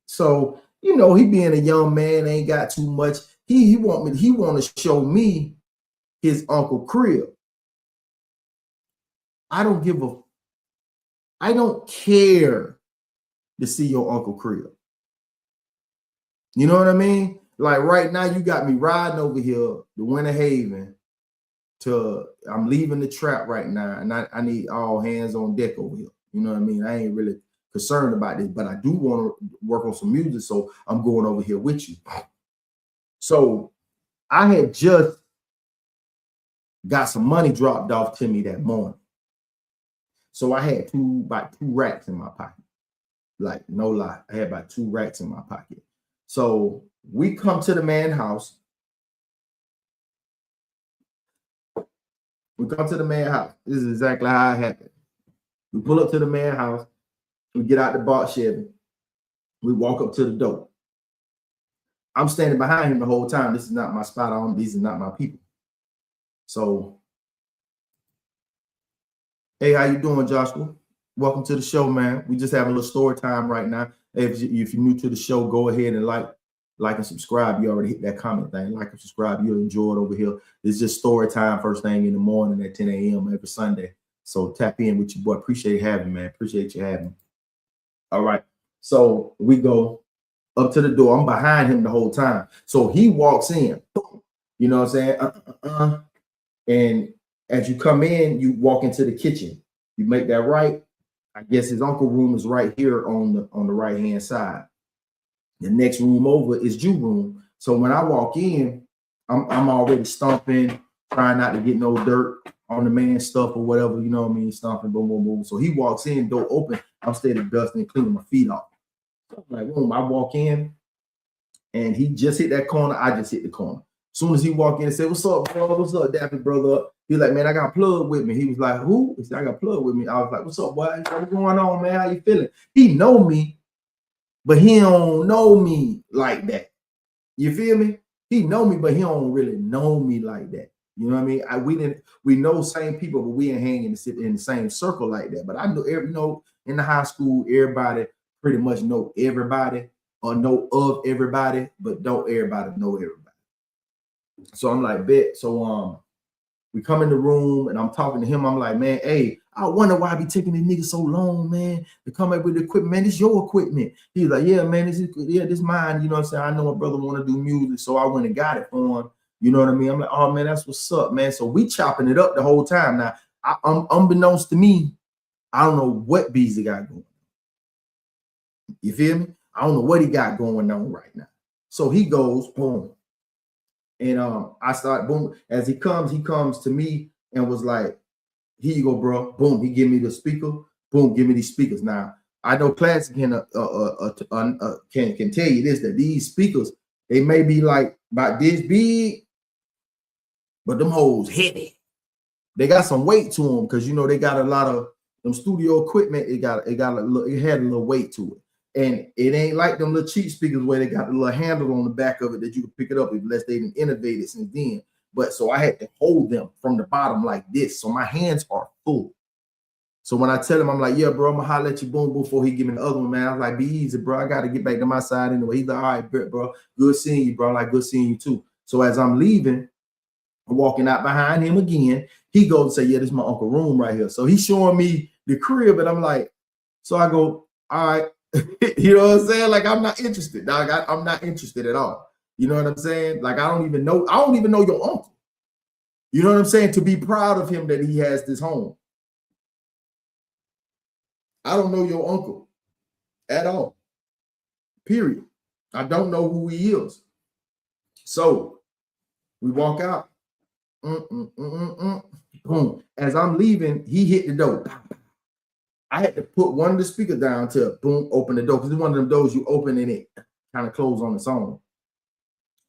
So, you know, he being a young man, ain't got too much. He want to show me his uncle crib. I don't care to see your uncle crib. You know what I mean? Like right now, you got me riding over here to Winter Haven I'm leaving the trap right now, and I need all hands on deck over here. You know what I mean? I ain't really concerned about this, but I do want to work on some music, so I'm going over here with you. So I had just got some money dropped off to me that morning. So I had about 2 racks in my pocket. Like, no lie, I had about 2 racks in my pocket. So we come to the man's house. This is exactly how it happened. We pull up to the man's house. We get out the box Chevy. We walk up to the door. I'm standing behind him the whole time. This is not my spot. These are not my people. So, hey, how you doing, Joshua? Welcome to the show, man. We just having a little story time right now. If you're new to the show, go ahead and like and subscribe. You already hit that comment thing. Like and subscribe. You'll enjoy it over here. It's just story time first thing in the morning at 10 a.m. every Sunday. So tap in with your boy. Appreciate having me, man. Appreciate you having me. All right. So we go up to the door. I'm behind him the whole time. So he walks in. You know what I'm saying? And as you come in, you walk into the kitchen. You make that right. I guess his uncle room is right here on the right hand side. The next room over is Jew room. So when I walk in, I'm already stomping, trying not to get no dirt on the man's stuff or whatever, you know what I mean? Stomping, boom, boom, boom. So he walks in, door open. I'm steady dusting and cleaning my feet off. So I'm like, boom, I walk in, and he just hit that corner. I just hit the corner. As soon as he walked in and said, what's up, bro? What's up, dapping brother? He's like, man, I got Plugg with me. He was like, who? He said, I got Plugg with me. I was like, what's up, boy? He said, what's going on, man? How you feeling? He know me, but he don't know me like that. You feel me? He know me, but he don't really know me like that. You know what I mean? We know same people, but we ain't hanging in the same circle like that. But I know, in the high school, everybody pretty much know everybody or know of everybody, but don't everybody know everybody. So I'm like, bet. So we come in the room and I'm talking to him. I'm like, man, hey, I wonder why I be taking these niggas so long, man, to come up with the equipment. Man, this your equipment. He's like, yeah, man, this mine. You know what I'm saying? I know my brother want to do music, so I went and got it for him. You know what I mean? I'm like, oh man, that's what's up, man. So we chopping it up the whole time. Now, unbeknownst to me, I don't know what Beezy got going. You feel me? I don't know what he got going on right now. So he goes, boom. And I start, boom. As he comes to me and was like, here you go, bro. Boom. He give me the speaker. Boom. Give me these speakers. Now, I know Classic can tell you this, that these speakers, they may be like about this big, but them hoes heavy. They got some weight to them because, you know, they got a lot of them studio equipment. It had a little weight to it. And it ain't like them little cheap speakers where they got a little handle on the back of it that you can pick it up unless they didn't innovate it since then. But so I had to hold them from the bottom like this. So my hands are full. So when I tell him, I'm like, yeah, bro, I'm gonna holler at you, boom, before he give me the other one, man. I was like, be easy, bro. I gotta get back to my side anyway. He's like, all right, bro. Good seeing you, bro. I'm like, good seeing you too. So as I'm leaving, I'm walking out behind him again. He goes and say, yeah, this is my uncle room right here. So he's showing me the crib, and I'm like, so I go, all right. You know what I'm saying? Like, I'm not interested, dog. I'm not interested at all. You know what I'm saying? Like, I don't even know your uncle. You know what I'm saying? To be proud of him that he has this home. I don't know your uncle at all. Period. I don't know who he is. So we walk out. Boom. As I'm leaving, he hit the door. I had to put one of the speakers down to boom, open the door, because it's one of them doors you open and it kind of close on its own.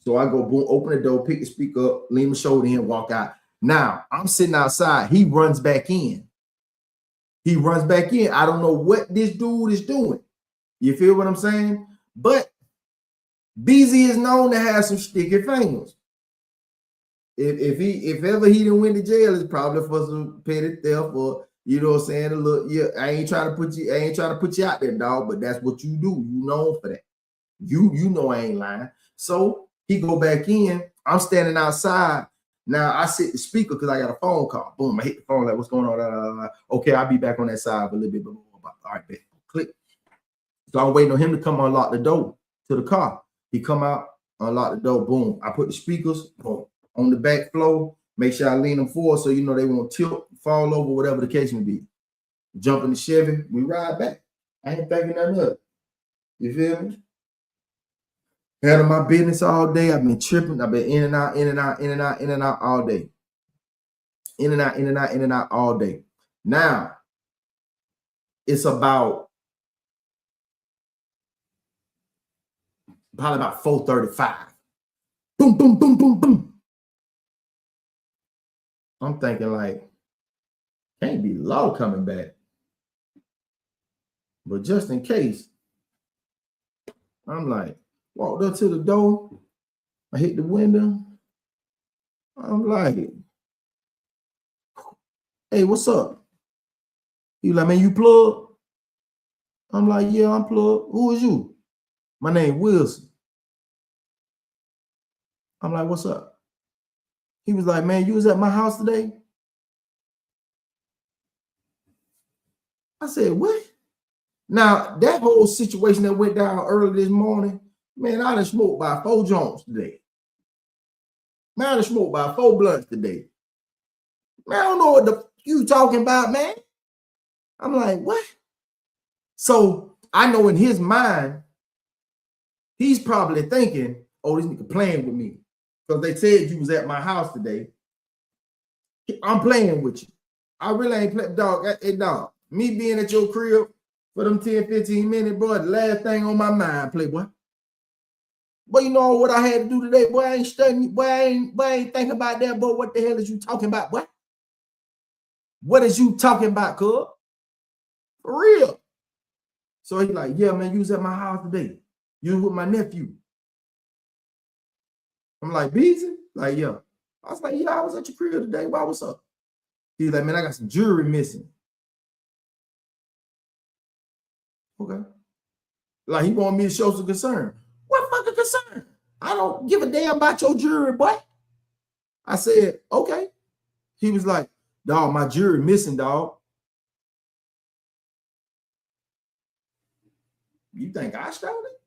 So I go boom, open the door, pick the speaker up, lean my shoulder in, walk out. Now I'm sitting outside. He runs back in. I don't know what this dude is doing. You feel what I'm saying? But BZ is known to have some sticky fingers. If ever he didn't win to jail, it's probably for some petty theft or, you know what I'm saying? Look, yeah, I ain't trying to put you out there, dog, but that's what you do. You know for that. You know I ain't lying. So he go back in. I'm standing outside. Now I sit the speaker because I got a phone call. Boom, I hit the phone, like, what's going on? Okay, I'll be back on that side for a little bit. All right, bet. Click. So I'm waiting on him to come unlock the door to the car. He come out, unlock the door, boom. I put the speakers, boom, on the back floor. Make sure I lean them forward so you know they won't tilt, fall over, whatever the case may be. Jump in the Chevy, we ride back. I ain't thinking nothing of it. You feel me? Handle my business all day. I've been tripping. I've been in and out all day. In and out all day. Now, it's about probably about 4:35. Boom, boom, boom, boom, boom. I'm thinking like, can't be Law coming back. But just in case, I'm like, walked up to the door. I hit the window. I'm like, hey, what's up? He like, man, you Plugg? I'm like, yeah, I'm Plugg. Who is you? My name Wilson. I'm like, what's up? He was like, man, you was at my house today? I said, what? Now, that whole situation that went down early this morning, man, I done smoked by 4 joints today. Man, I done smoked by 4 blunts today. Man, I don't know what the you talking about, man. I'm like, what? So I know in his mind, he's probably thinking, oh, this nigga playing with me. Because they said you was at my house today. I'm playing with you. I really ain't playing, dog. Hey, dog, me being at your crib for them 10, 15 minutes, bro, the last thing on my mind, playboy. But you know what I had to do today, boy? I ain't studying, boy. I ain't thinking about that, boy. What the hell is you talking about, boy? What is you talking about, cuz? For real. So he's like, yeah, man, you was at my house today. You was with my nephew. I'm like, busy? Like, yeah. I was like, yeah, I was at your crib today. Why, what's up? He's like, man, I got some jewelry missing. Okay. Like, he wanted me to show some concern. What fucking concern? I don't give a damn about your jewelry, boy. I said, okay. He was like, dog, my jewelry missing, dog. You think I stole it?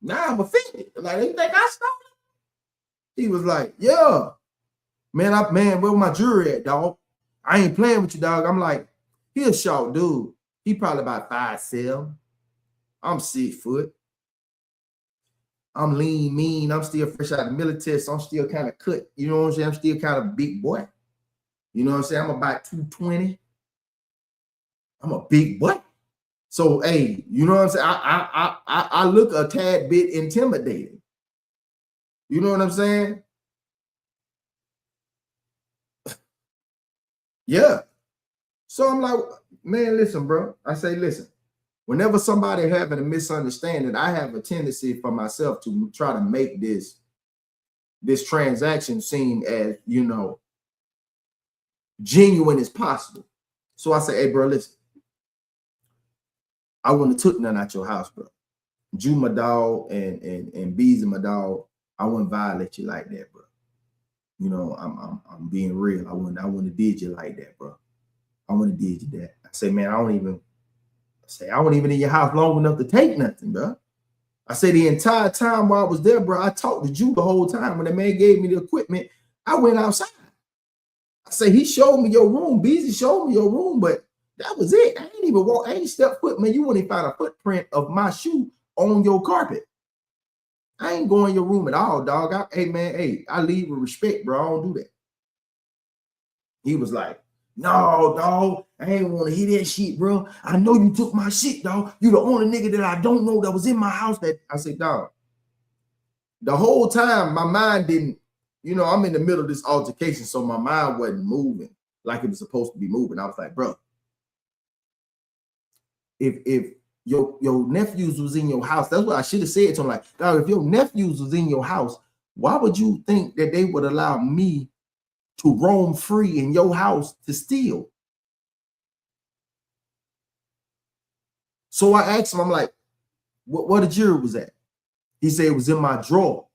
Nah, I'm offended. Like, you think I stole it? He was like, yeah. Man, where my jewelry at, dog? I ain't playing with you, dog. I'm like, he a short dude. He probably about 5'7". I'm 6 foot. I'm lean, mean. I'm still fresh out of the military, so I'm still kind of cut. You know what I'm saying? I'm still kind of a big boy. You know what I'm saying? I'm about 220. I'm a big boy. So, hey, you know what I'm saying? I look a tad bit intimidating. You know what I'm saying? Yeah. So I'm like, man, listen, bro. I say, listen, whenever somebody having a misunderstanding, I have a tendency for myself to try to make this transaction seem as, you know, genuine as possible. So I say, hey, bro, listen. I wouldn't have took none out your house, bro. Jew, my dog, and Bees and my dog, I wouldn't violate you like that, bro. You know, I'm being real. I wouldn't have did you like that, bro. I wouldn't have did you that. I say, man, I wasn't even in your house long enough to take nothing, bro. I say the entire time while I was there, bro, I talked to Jew the whole time. When the man gave me the equipment, I went outside. I say, he showed me your room. Beezy showed me your room, but that was it. I ain't stepped foot, man. You wouldn't even find a footprint of my shoe on your carpet. I ain't going in your room at all, dog. Hey, man, I leave with respect, bro. I don't do that. He was like, no, dog, I ain't want to hear that shit, bro. I know you took my shit, dog. You the only nigga that I don't know that was in my house. That I said, dog, the whole time my mind didn't, you know, I'm in the middle of this altercation, so my mind wasn't moving like it was supposed to be moving. I was like, bro, if your nephews was in your house, that's what I should have said to him. Like, dog, if your nephews was in your house, why would you think that they would allow me to roam free in your house to steal? So I asked him, I'm like, what the jury was at? He said it was in my drawer.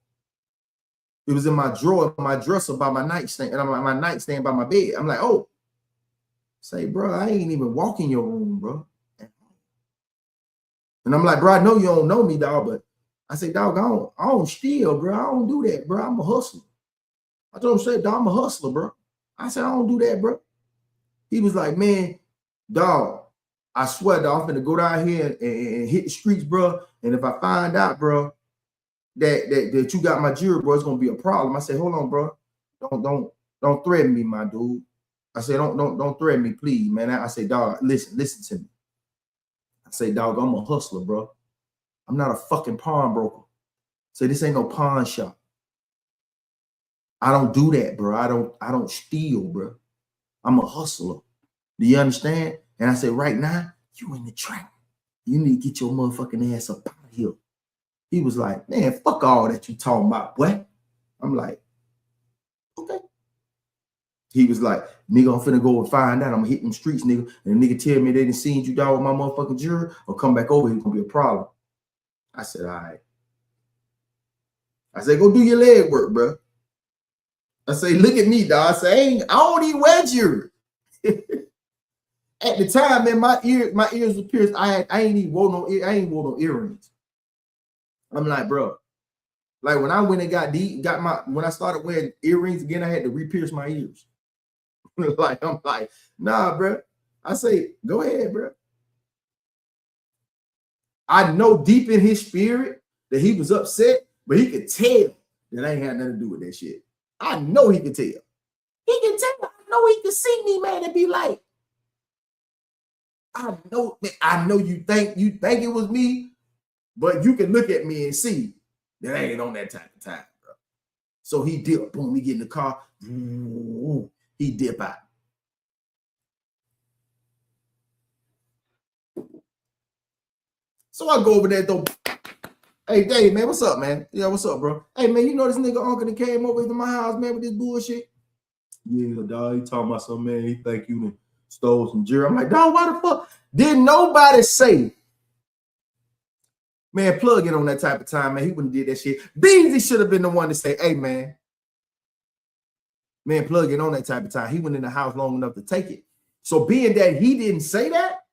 It was in my drawer, my dresser by my nightstand, and my nightstand by my bed. I'm like, oh, say, bro, I ain't even walk in your room, bro. And I'm like, bro, I know you don't know me, dog, but I say, dog, I don't steal, bro. I don't do that, bro. I'm a hustler. I told him straight, dog, I'm a hustler, bro. I said, I don't do that, bro. He was like, man, dog, I swear, dog, I'm finna go down here and hit the streets, bro. And if I find out, bro, that you got my jewelry, bro, it's gonna be a problem. I said, hold on, bro. Don't threaten me, my dude. I said, don't threaten me, please, man. I say, dog, listen to me. I say, dog, I'm a hustler, bro. I'm not a fucking pawnbroker. So this ain't no pawn shop. I don't do that, bro. I don't steal, bro. I'm a hustler. Do you understand? And I said, right now, you in the trap. You need to get your motherfucking ass up out of here. He was like, man, fuck all that you talking about, boy. I'm like, okay. He was like, nigga, I'm finna go and find out. I'm gonna hit them streets, nigga. And the nigga tell me they didn't see you down with my motherfucking jewelry or come back over here, it's gonna be a problem. I said, all right. I said, go do your leg work, bro. I say, look at me, dog. I say, I don't even wear jewelry. At the time, man, my ears were pierced. I ain't wore no earrings. I'm like, bro, like when I went and when I started wearing earrings again, I had to re-pierce my ears. I'm like, nah, bro. I say, go ahead, bro. I know deep in his spirit that he was upset, but he could tell that I ain't had nothing to do with that shit. I know he could tell. He can tell. I know he can see me, man, and be like, I know you think it was me, but you can look at me and see that I ain't on that type of time, bro. So he dip, boom, we get in the car, he dip out. So I go over there, though. Hey, Dave, man, what's up, man? Yeah, what's up, bro? Hey, man, you know this nigga uncle that came over to my house, man, with this bullshit? Yeah, dog, he talking about some man, he think you stole some jewelry. I'm like, dog, why the fuck? Didn't nobody say, man, Plugg it on that type of time, man. He wouldn't have did that shit. Beansy should have been the one to say, hey, man, Plugg it on that type of time. He went in the house long enough to take it. So being that he didn't say that,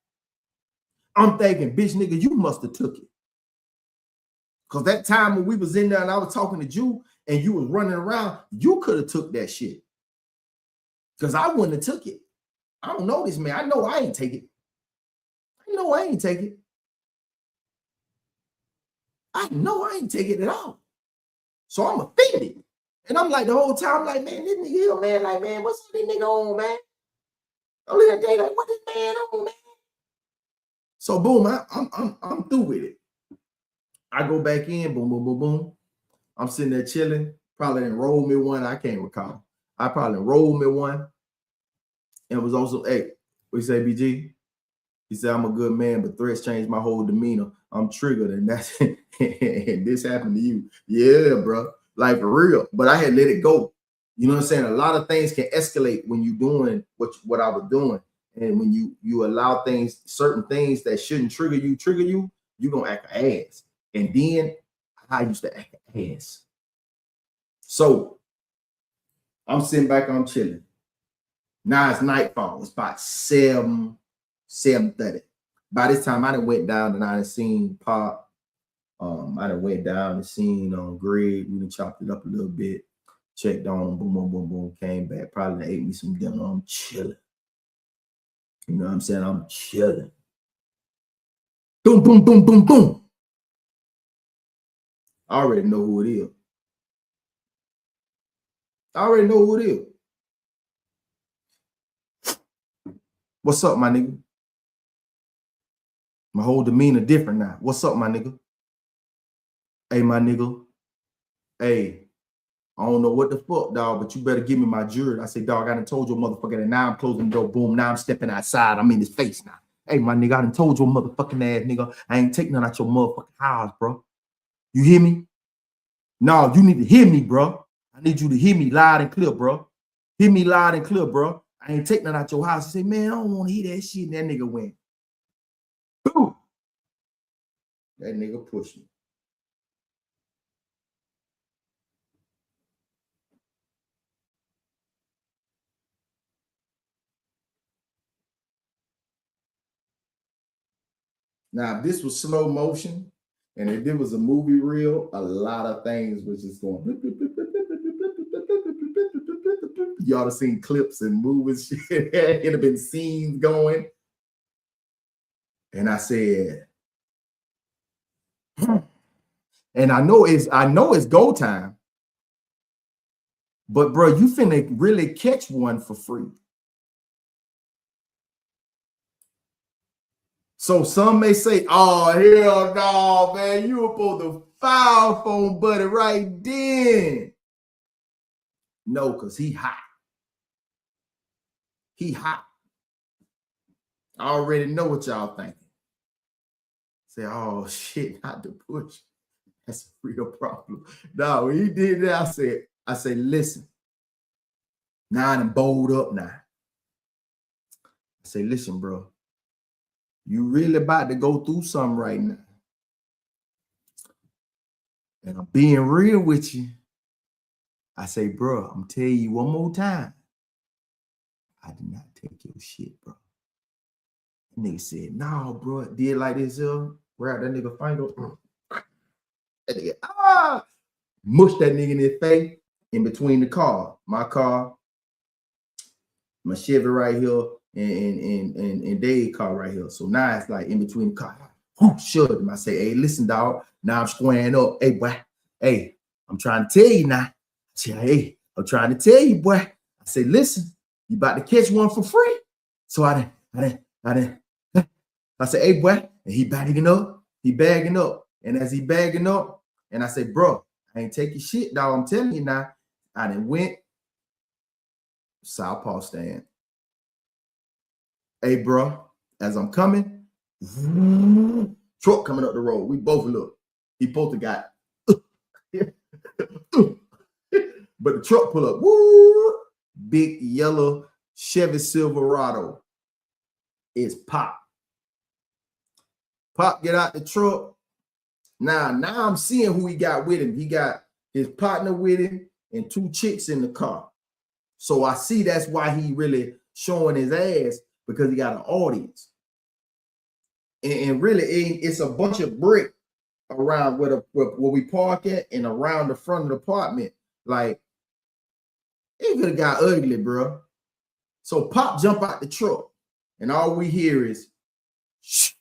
I'm thinking, bitch, nigga, you must have took it. Because that time when we was in there and I was talking to you and you was running around, you could have took that shit. Because I wouldn't have took it. I don't know this man. I know I ain't take it. I know I ain't take it. I know I ain't take it at all. So I'm offended. And I'm like the whole time, like, man, this nigga here, man, like, man, what's this nigga on, man? I'm looking at that like, what this man on, man? So boom, I'm through with it. I go back in, boom, boom, boom, boom. I'm sitting there chilling. Probably enrolled me one. I can't recall. I probably enrolled me one. And it was also, hey, what you say, BG? He said, I'm a good man, but threats changed my whole demeanor. I'm triggered, and that's and this happened to you. Yeah, bro. Like for real. But I had let it go. You know what I'm saying? A lot of things can escalate when you're doing what I was doing. And when you allow certain things that shouldn't trigger you, you're gonna act an ass. And then I used to act an ass. So I'm sitting back, I'm chilling. Now it's nightfall. It's about 7:30. By this time, I done went down and I done seen Pop. I done went down and seen Greg. We done chopped it up a little bit. Checked on him, boom, boom, boom, boom. Came back. Probably done ate me some dinner. I'm chilling. You know what I'm saying? I'm chilling. Boom, boom, boom, boom, boom. I already know who it is. What's up, my nigga? My whole demeanor different now. What's up, my nigga? Hey, my nigga. Hey, I don't know what the fuck, dog, but you better give me my jewelry. I say, dog, I done told your motherfucker that now I'm closing the door. Boom, now I'm stepping outside. I'm in his face now. Hey, my nigga, I done told your motherfucking ass, nigga, I ain't taking none out your motherfucking house, bro. You hear me? No, you need to hear me, bro. I need you to hear me loud and clear, bro. Hear me loud and clear, bro. I ain't taking none out your house. He say, man, I don't want to hear that shit. And that nigga went, boom. That nigga pushed me. Now, if this was slow motion, and if it was a movie reel, a lot of things was just going. Y'all have seen clips and movies. It'd have been scenes going. And I said, and I know it's go time. But bro, you finna really catch one for free. So some may say, oh, hell no, man, you were supposed to file phone buddy right then. No, because he hot. He hot. I already know what y'all thinking. Say, oh shit, not to push. That's a real problem. No, when he did that, I said, listen. Now I done bowled up now. I say, listen, bro. You really about to go through something right now. And I'm being real with you. I say, bro, I'm telling you one more time. I did not take your shit, bro. The nigga said, no, bro. Did like this, grab that nigga finger. That nigga, mush that nigga in his face in between the car. My car, my Chevy right here, and Dave's car right here. So now it's like in between the car. Shoved him. I say, hey, listen, dog. Now I'm squaring up. Hey, boy. Hey, I'm trying to tell you now. I say, hey, I'm trying to tell you, boy. I say, listen, you about to catch one for free. So I say, hey, boy. And he bagging up. And as he bagging up, and I say, bro, I ain't taking shit, dog. I'm telling you now. I done went southpaw stand. Hey, bro, as I'm coming, truck coming up the road. We both look. He both got, but the truck pull up. Woo! Big yellow Chevy Silverado. It's Pop. Pop get out the truck. Now I'm seeing who he got with him. He got his partner with him and two chicks in the car. So I see that's why he really showing his ass, because he got an audience. And really, it's a bunch of brick around where we park at and around the front of the apartment. Like, it could have got ugly, bro. So Pop jump out the truck, and all we hear is, shh.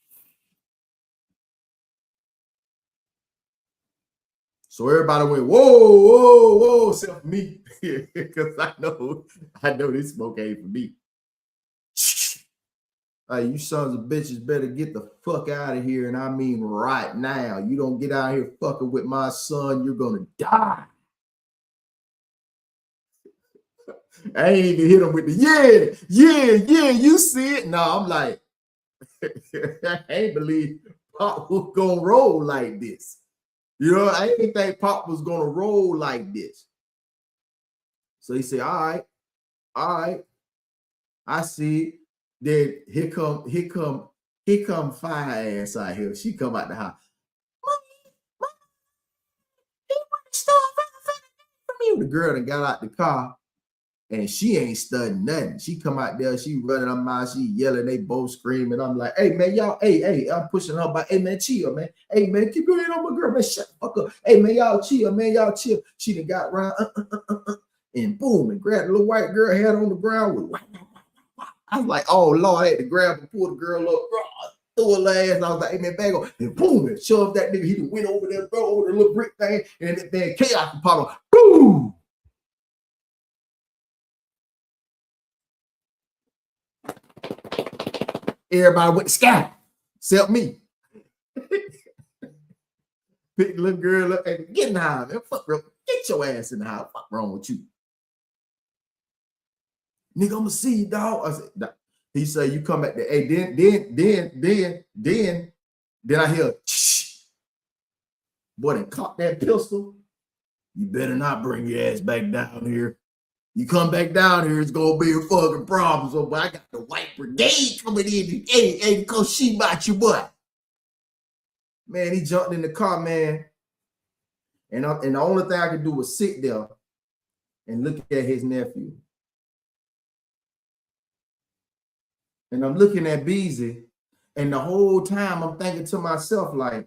So everybody went, whoa, whoa, whoa, except for me, because I know this smoke ain't for me. Hey, you sons of bitches better get the fuck out of here, and I mean right now. You don't get out here fucking with my son, you're gonna die. I ain't even hit him with the yeah, you see it. No, I'm like, I ain't believe Pop was gonna roll like this. You know, I didn't think Pop was gonna roll like this. So he said, all right, I see it. Then here come fire ass out here. She come out the house. The girl that got out the car and she ain't studying nothing. She come out there, she running her mouth, she yelling, they both screaming. I'm like, hey man, y'all, hey, I'm pushing her by, hey man, chill, man. Hey man, keep your head on my girl, man. Shut the fuck up. Hey man, y'all chill, man, y'all chill. She done got around and boom, and grabbed the little white girl head on the ground with I was like, oh Lord, I had to grab and pull the girl up, threw her ass, and I was like, hey man, bag on, and boom, and shoved that nigga. He went over there, bro, over the little brick thing, and then chaos and pop up, boom. Everybody went to sky, except me. Pick the little girl up and get in the house, man. Fuck, bro. Get your ass in the house. Fuck wrong with you? Nigga, I'm gonna see you, dog. I said, nah. He said, you come back there. Hey, then I hear, shh. Boy, they caught that pistol. You better not bring your ass back down here. You come back down here, it's gonna be a fucking problem. So, but I got the white brigade coming in. Hey, because she bought you, boy. Man, he jumped in the car, man. And the only thing I could do was sit there and look at his nephew. And I'm looking at Beezy, and the whole time I'm thinking to myself, like,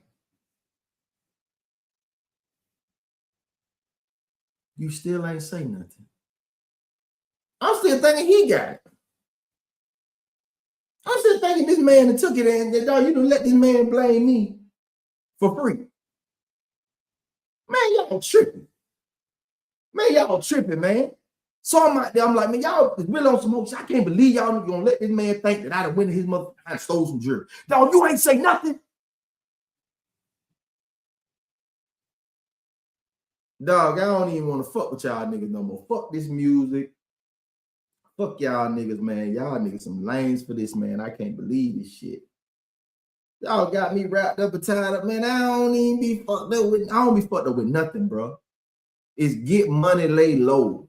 you still ain't say nothing. I'm still thinking he got it. I'm still thinking this man took it and dog, you don't let this man blame me for free. Man, y'all tripping. Man, y'all tripping, man. So I'm out there, I'm like, man, y'all really on some hopes. I can't believe y'all gonna let this man think that I'd have went to his mother and stole some jewelry. Dog, you ain't say nothing. Dog, I don't even want to fuck with y'all niggas no more. Fuck this music. Fuck y'all niggas, man. Y'all niggas some lanes for this, man. I can't believe this shit. Y'all got me wrapped up and tied up, man. I don't even be fucked up with. I don't be fucked up with nothing, bro. It's get money, lay low.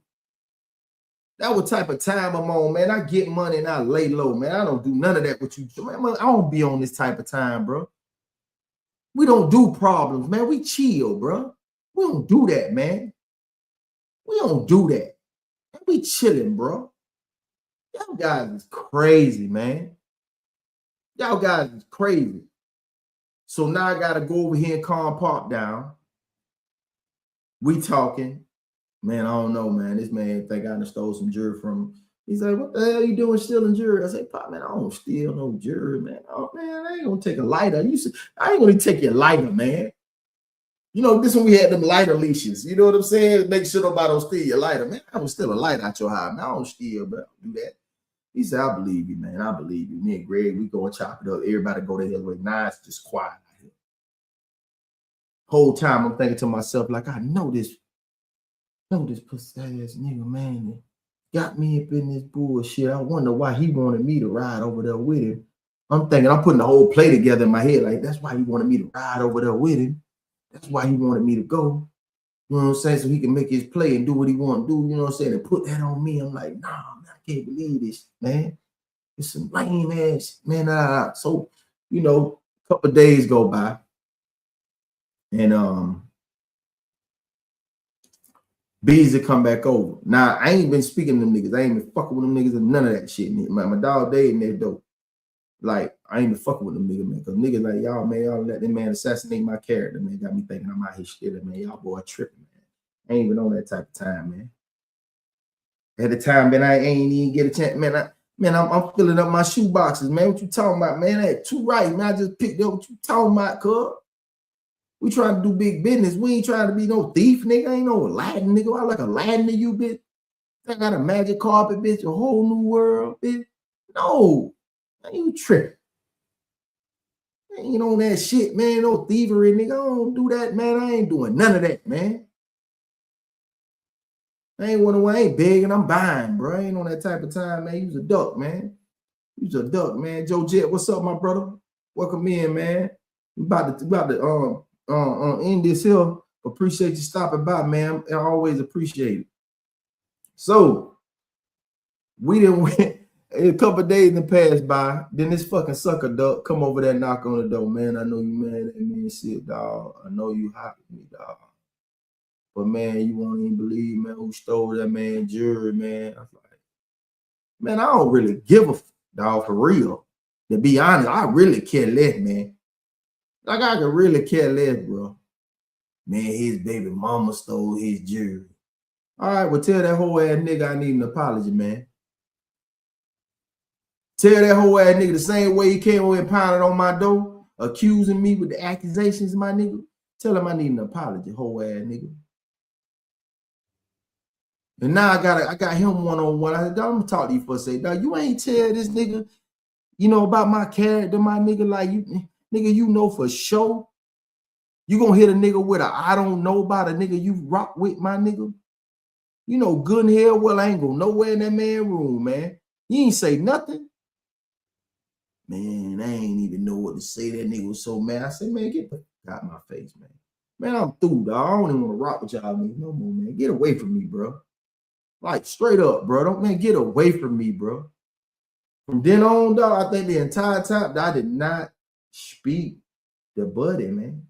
That what type of time I'm on, man. I get money and I lay low, man. I don't do none of that with you. Man, I don't be on this type of time, bro. We don't do problems, man. We chill, bro. We don't do that, man. We don't do that. We chilling, bro. Y'all guys is crazy, man. Y'all guys is crazy. So now I got to go over here and calm Pop down. We talking. Man, I don't know, man. This man think I done stole some jewelry from him. He's like, what the hell you doing stealing jewelry? I say, Pop, man, I don't steal no jewelry, man. Oh, man, I ain't going to take a lighter. I ain't going to take your lighter, man. You know, this when we had them lighter leashes. You know what I'm saying? Make sure nobody don't steal your lighter. Man, I don't steal a light out your house. Man, I don't steal, but I don't do that. He said, I believe you, man. I believe you. Me and Greg, we go and chop it up. Everybody go to hell with nice, just quiet out here. Whole time I'm thinking to myself, like, I know this pussy ass nigga, man, got me up in this bullshit. I wonder why he wanted me to ride over there with him. I'm thinking, I'm putting the whole play together in my head. Like, that's why he wanted me to ride over there with him. That's why he wanted me to go. You know what I'm saying? So he can make his play and do what he want to do. You know what I'm saying? And put that on me. I'm like, nah, man, I can't believe this, man. It's some lame ass, man. So, you know, a couple of days go by. And Beezy come back over. Now, I ain't been speaking to them niggas. I ain't been fucking with them niggas and none of that shit. My dog Dave and that dope. Like, I ain't been fucking with them niggas, man. Because niggas like, y'all, man, y'all let them man assassinate my character, man. Got me thinking I'm out here shit, man. Y'all boy tripping, man. I ain't even on that type of time, man. At the time, man, I ain't even get a chance, man. I'm filling up my shoe boxes, man. What you talking about, man? I had two right, man. I just picked up what you talking about, cuz. We trying to do big business. We ain't trying to be no thief, nigga. I ain't no Aladdin, nigga. I like Aladdin to you, bitch. I got a magic carpet, bitch. A whole new world, bitch. No. Man, you tripping. I ain't on that shit, man. No thievery, nigga. I don't do that, man. I ain't doing none of that, man. I ain't begging, I'm buying, bro. I ain't on that type of time, man. You's a duck, man. You's a duck, man. Joe Jet, what's up, my brother? Welcome in, man. We about to end this here. Appreciate you stopping by, man. I always appreciate it. So we didn't win. A couple of days done passed by. Then this fucking sucker duck come over there, knock on the door. Man, I know you mad at me and shit, dog. I know you hot with me, dog. But man, you won't even believe, man, who stole that man jewelry, man. I was like, man, I don't really give a fuck, dog, for real. To be honest, I really care less, man. Like I could really care less, bro. Man, his baby mama stole his jewelry. All right, well, tell that whole ass nigga I need an apology, man. Tell that whole ass nigga the same way he came over and pounded on my door, accusing me with the accusations, my nigga. Tell him I need an apology, whole ass nigga. And now I got him one-on-one. I said, dog, I'm gonna talk to you for a second. Dog, you ain't tell this nigga, you know, about my character, my nigga. Like you, nigga, you know for sure. You gonna hit a nigga with a I don't know about a nigga you rock with, my nigga. You know good and hell well I ain't go nowhere in that man room, man. You ain't say nothing. Man, I ain't even know what to say. That nigga was so mad. I said, man, get the out of my face, man. Man, I'm through, dog. I don't even want to rock with y'all niggas no more, man. Get away from me, bro. Like, straight up, bro. Don't, man, get away from me, bro. From then on, dog, I think the entire time, I did not speak to Buddy, man.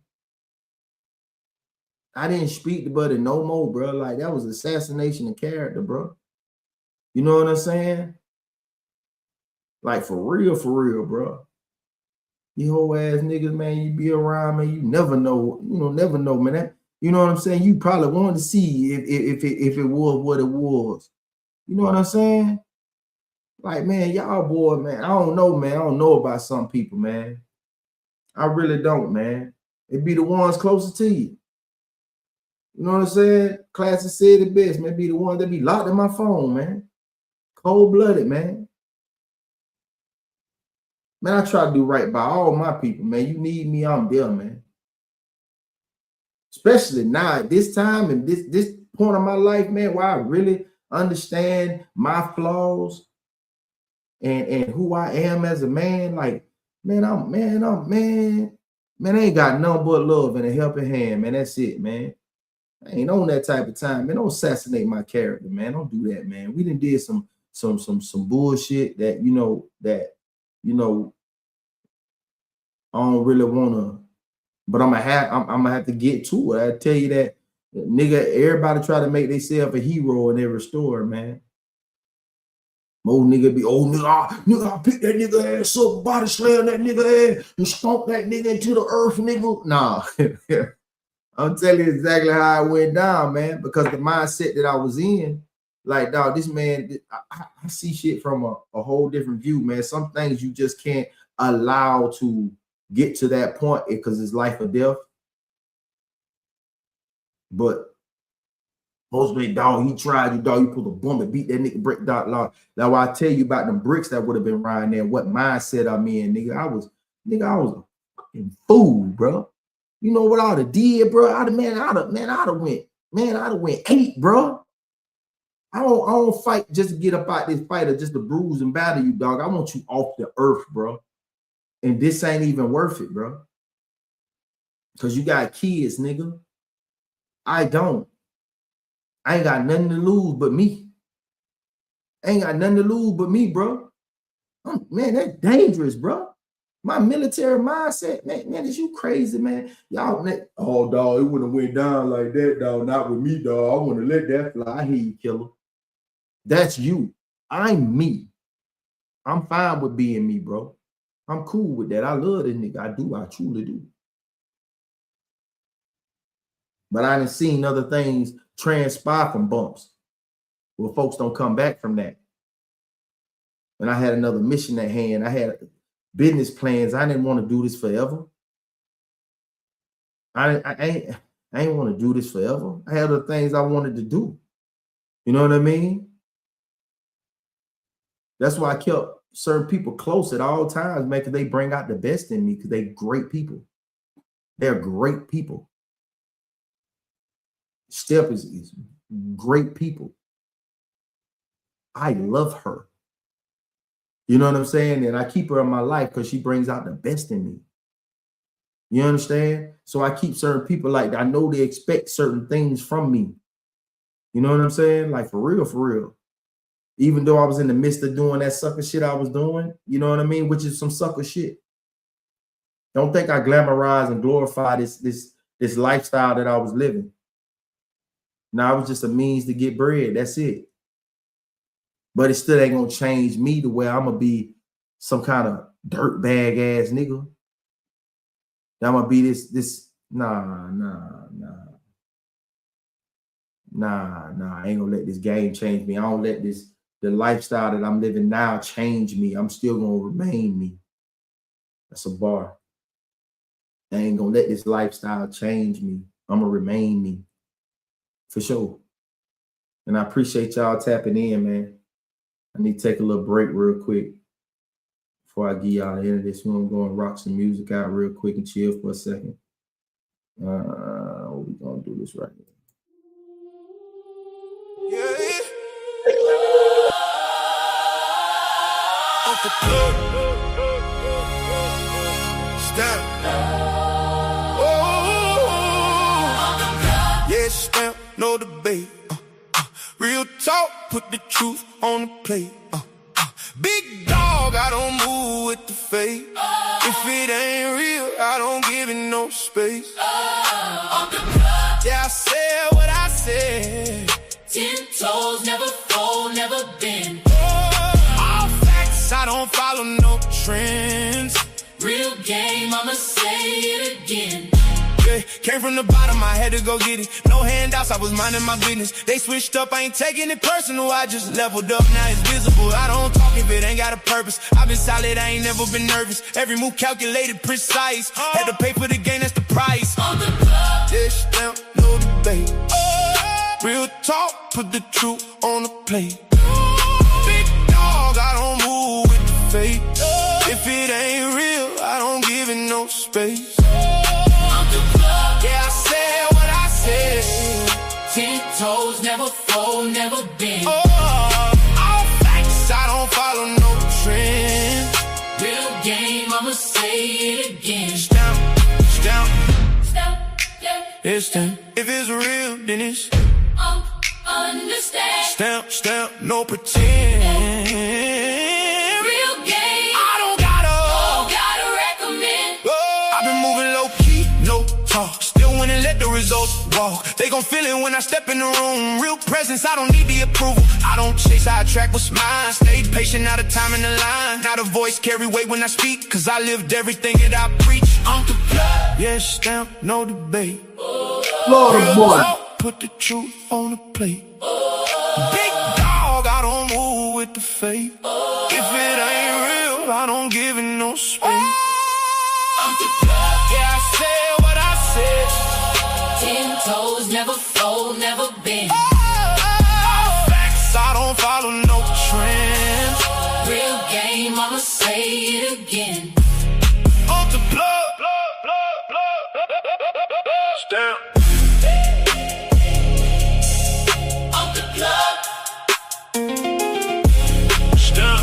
I didn't speak to Buddy no more, bro. Like, that was assassination of character, bro. You know what I'm saying? Like, for real, bro. You whole ass niggas, man, you be around, man, you never know, never know, man. That, you know what I'm saying? You probably wanted to see if it was what it was. You know what I'm saying? Like, man, y'all boy, man, I don't know, man. I don't know about some people, man. I really don't, man. It be the ones closer to you. You know what I'm saying? Classy said it best, man. Be the ones that be locked in my phone, man. Cold-blooded, man. Man, I try to do right by all my people, man. You need me, I'm there, man. Especially now, at this time and this point of my life, man, where I really understand my flaws and who I am as a man. Like, man, I ain't got nothing but love and a helping hand, man. That's it, man. I ain't on that type of time, man. Don't assassinate my character, man. Don't do that, man. We done did some bullshit that I don't really wanna, but I'm gonna have to get to it. I tell you that, nigga, everybody try to make themselves a hero in every story, man. Old nigga be, nigga, I pick that nigga ass up, body slam that nigga ass, and stomp that nigga into the earth, nigga. Nah. I'm telling you exactly how it went down, man, because the mindset that I was in, like, dog, this man, I see shit from a whole different view, man. Some things you just can't allow to get to that point because it's life or death. But mostly, dog, he tried you, dog. You pulled a bump and beat that nigga brick, dog. Now, I tell you about them bricks that would have been riding there, what mindset I'm in, nigga. I was a fucking fool, bro. You know what I'd have did, bro? I'd have went 8, bro. I don't fight just to get up out this fight or just to bruise and battle you, dog. I want you off the earth, bro. And this ain't even worth it, bro. Because you got kids, nigga. I don't. I ain't got nothing to lose but me. Bro. Man, that's dangerous, bro. My military mindset, man, is you crazy, man? Y'all, oh, dog, it wouldn't have went down like that, dog. Not with me, dog. I wouldn't have let that fly. I hear you, killer. That's you. I'm me. I'm fine with being me, bro. I'm cool with that. I love this nigga. I do. I truly do. But I done seen other things transpire from bumps where folks don't come back from that. And I had another mission at hand. I had business plans. I didn't want to do this forever. I ain't want to do this forever. I had other things I wanted to do. You know what I mean? That's why I kept certain people close at all times, man, because they bring out the best in me because they're great people. They're great people. Steph is great people. I love her. You know what I'm saying? And I keep her in my life because she brings out the best in me. You understand? So I keep certain people like I know they expect certain things from me. You know what I'm saying? Like for real, for real. Even though I was in the midst of doing that sucker shit I was doing, you know what I mean? Which is some sucker shit. Don't think I glamorize and glorify this lifestyle that I was living. Now, it was just a means to get bread. That's it. But it still ain't gonna change me to where I'm gonna be some kind of dirtbag ass nigga. I'm gonna be this. Nah. I ain't gonna let this game change me. I don't let the lifestyle that I'm living now change me. I'm still gonna remain me. That's a bar. I ain't gonna let this lifestyle change me. I'm gonna remain me. For sure. And I appreciate y'all tapping in, man. I need to take a little break real quick before I give y'all the end of this one. I'm going to rock some music out real quick and chill for a second. We're going to do this right here. Yeah. Uncle Plugg. Stamp. Oh. Yeah, stamp, no debate. Real talk, put the truth on the plate. Big dog, I don't move with the fate. If it ain't real, I don't give it no space. Yeah, I said what I said. 10 toes, never fold, never bend. All facts, I don't follow no trends. Real game, I'ma say it again. Yeah, came from the bottom, I had to go get it. No handouts, I was minding my business. They switched up, I ain't taking it personal. I just leveled up, now it's visible. I don't talk if it ain't got a purpose. I've been solid, I ain't never been nervous. Every move calculated, precise. Had to pay for the game, that's the price. On the Plugg. This stamp, no debate. Real talk, put the truth on the plate. Big dog, I don't move with the fate. If it ain't real, I don't give it no space. Yeah, I said what I said. 10 toes, never fold, never bend. All facts, I don't follow no trends. Real game, I'ma say it again. Stamp, Stop, yeah, it's stamp. If it's real, then it's understand. stamp, no pretend. Real game, I don't gotta recommend. I've been moving low key, no talk. Still winning, let the results walk. They gon' feel it when I step in the room. Real presence, I don't need the approval. I don't chase, I attract what's mine. Stayed patient, out of time in the line. Now the voice carry weight when I speak, cause I lived everything that I preach. Uncle Plugg. Yes, stamp, no debate. Florida boy. Put the truth on the plate. Big dog, I don't move with the fate. If it ain't real, I don't give it no space. Yeah, I said what I said. 10 toes, never fold, never bend. All facts, I don't follow no trends. Real game, I'ma say it again. On the Plugg. Stamp. On the Plugg. Stamp.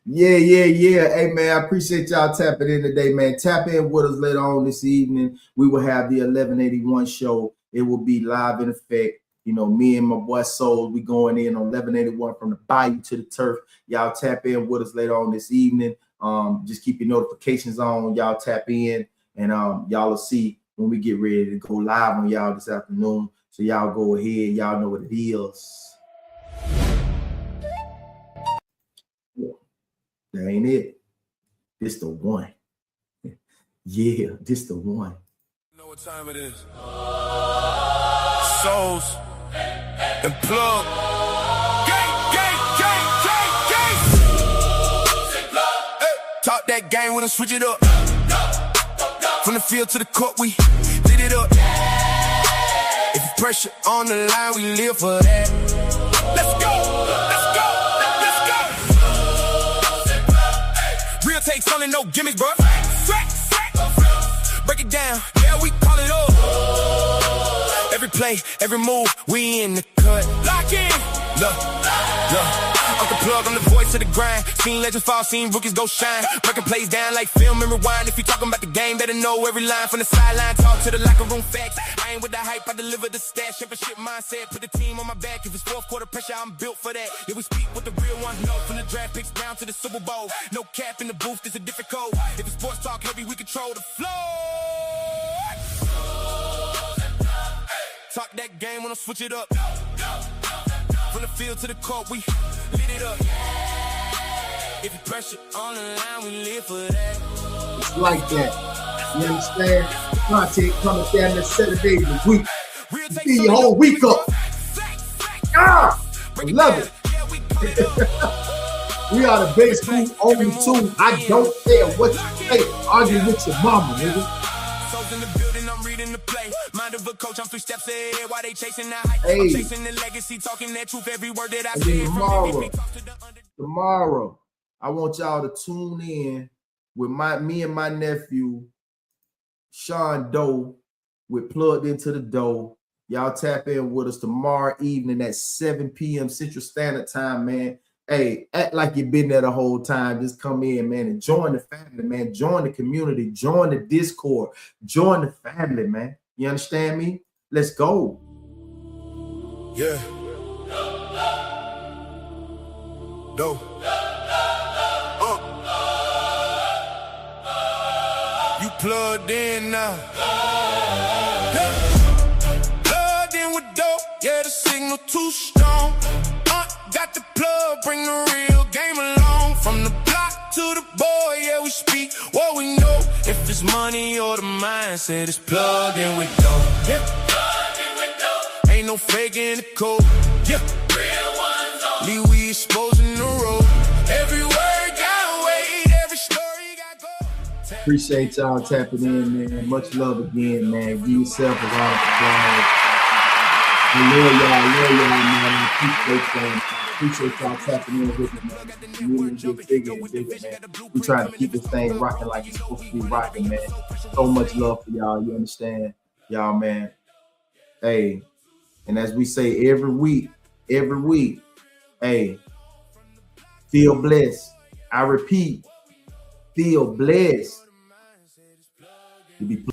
Yeah. Hey, man, I appreciate y'all tapping in today, man. Tap in with us later on this evening. We will have the 1181 show. It will be live in effect. You know, me and my boy Soul, we going in on 1181 from the bayou to the turf. Y'all tap in with us later on this evening. Just keep your notifications on. Y'all tap in, and y'all will see when we get ready to go live on y'all this afternoon. So y'all go ahead. Y'all know what it is. That ain't it. This the one. Yeah, this the one. You know what time it is? Souls and Plugg. Gang. Hey, talk that game, we done switch it up. From the field to the court, we lit it up. If you pressure on the line, we live for that. Let's go. Real takes only, no gimmicks, bro. Break it down, yeah, we call it up. Every play, every move, we in the cut. Lock in, look. Uncle Plugg, I'm the voice of the grind. Seen legends fall, seen rookies go shine. Breaking plays down like film and rewind. If you talking about the game, better know every line from the sideline. Talk to the locker room facts. I ain't with the hype, I deliver the stats. Championship mindset, put the team on my back. If it's fourth quarter pressure, I'm built for that. Yeah, we speak with the real ones. No, from the draft picks down to the Super Bowl. No cap in the booth, it's a different code. If it's sports talk heavy, we control the flow. Talk that game when I switch it up. From the field to the court, we lit it up. If you pressure on the line, we live for that. It's like that. You understand? Content coming down this Saturday of the week. Fill your whole week up. Ah! I love it. We are the base crew only two. I don't care what you say. Argue with your mama, nigga. In the building, I'm reading the play. Mind of a coach, I'm 3 steps ahead. Why they chasing that hype? Hey. I'm chasing the legacy, talking that truth. Every word that I And say. then tomorrow, I want y'all to tune in with me and my nephew, Sean Doe, with Plugged Into the Dough. Y'all tap in with us tomorrow evening at 7 p.m. Central Standard Time, man. Hey, act like you've been there the whole time. Just come in, man, and join the family, man. Join the community. Join the Discord. Join the family, man. You understand me? Let's go. Yeah. Doe. You plugged in now. Plugged in with dope. Yeah, the signal too strong. Got the plug, bring the real game along. From the block to the boy, yeah, we speak what we know. If it's money or the mindset, it's plugged in with dope. Yeah. Plugged in with dope. Ain't no faking the code. Yeah. Real ones on. Leave we exposing the road. Every word got weight, every story got gold. Appreciate y'all tapping in, man. Much love again, man. Give yourself a round of applause. I love y'all, man. Appreciate y'all tapping in with me, man. Really get bigger and bigger, man. We trying to keep this thing rocking like it's supposed to be rocking, man. So much love for y'all. You understand, y'all, man. Hey, and as we say every week, hey, feel blessed. I repeat, feel blessed. You be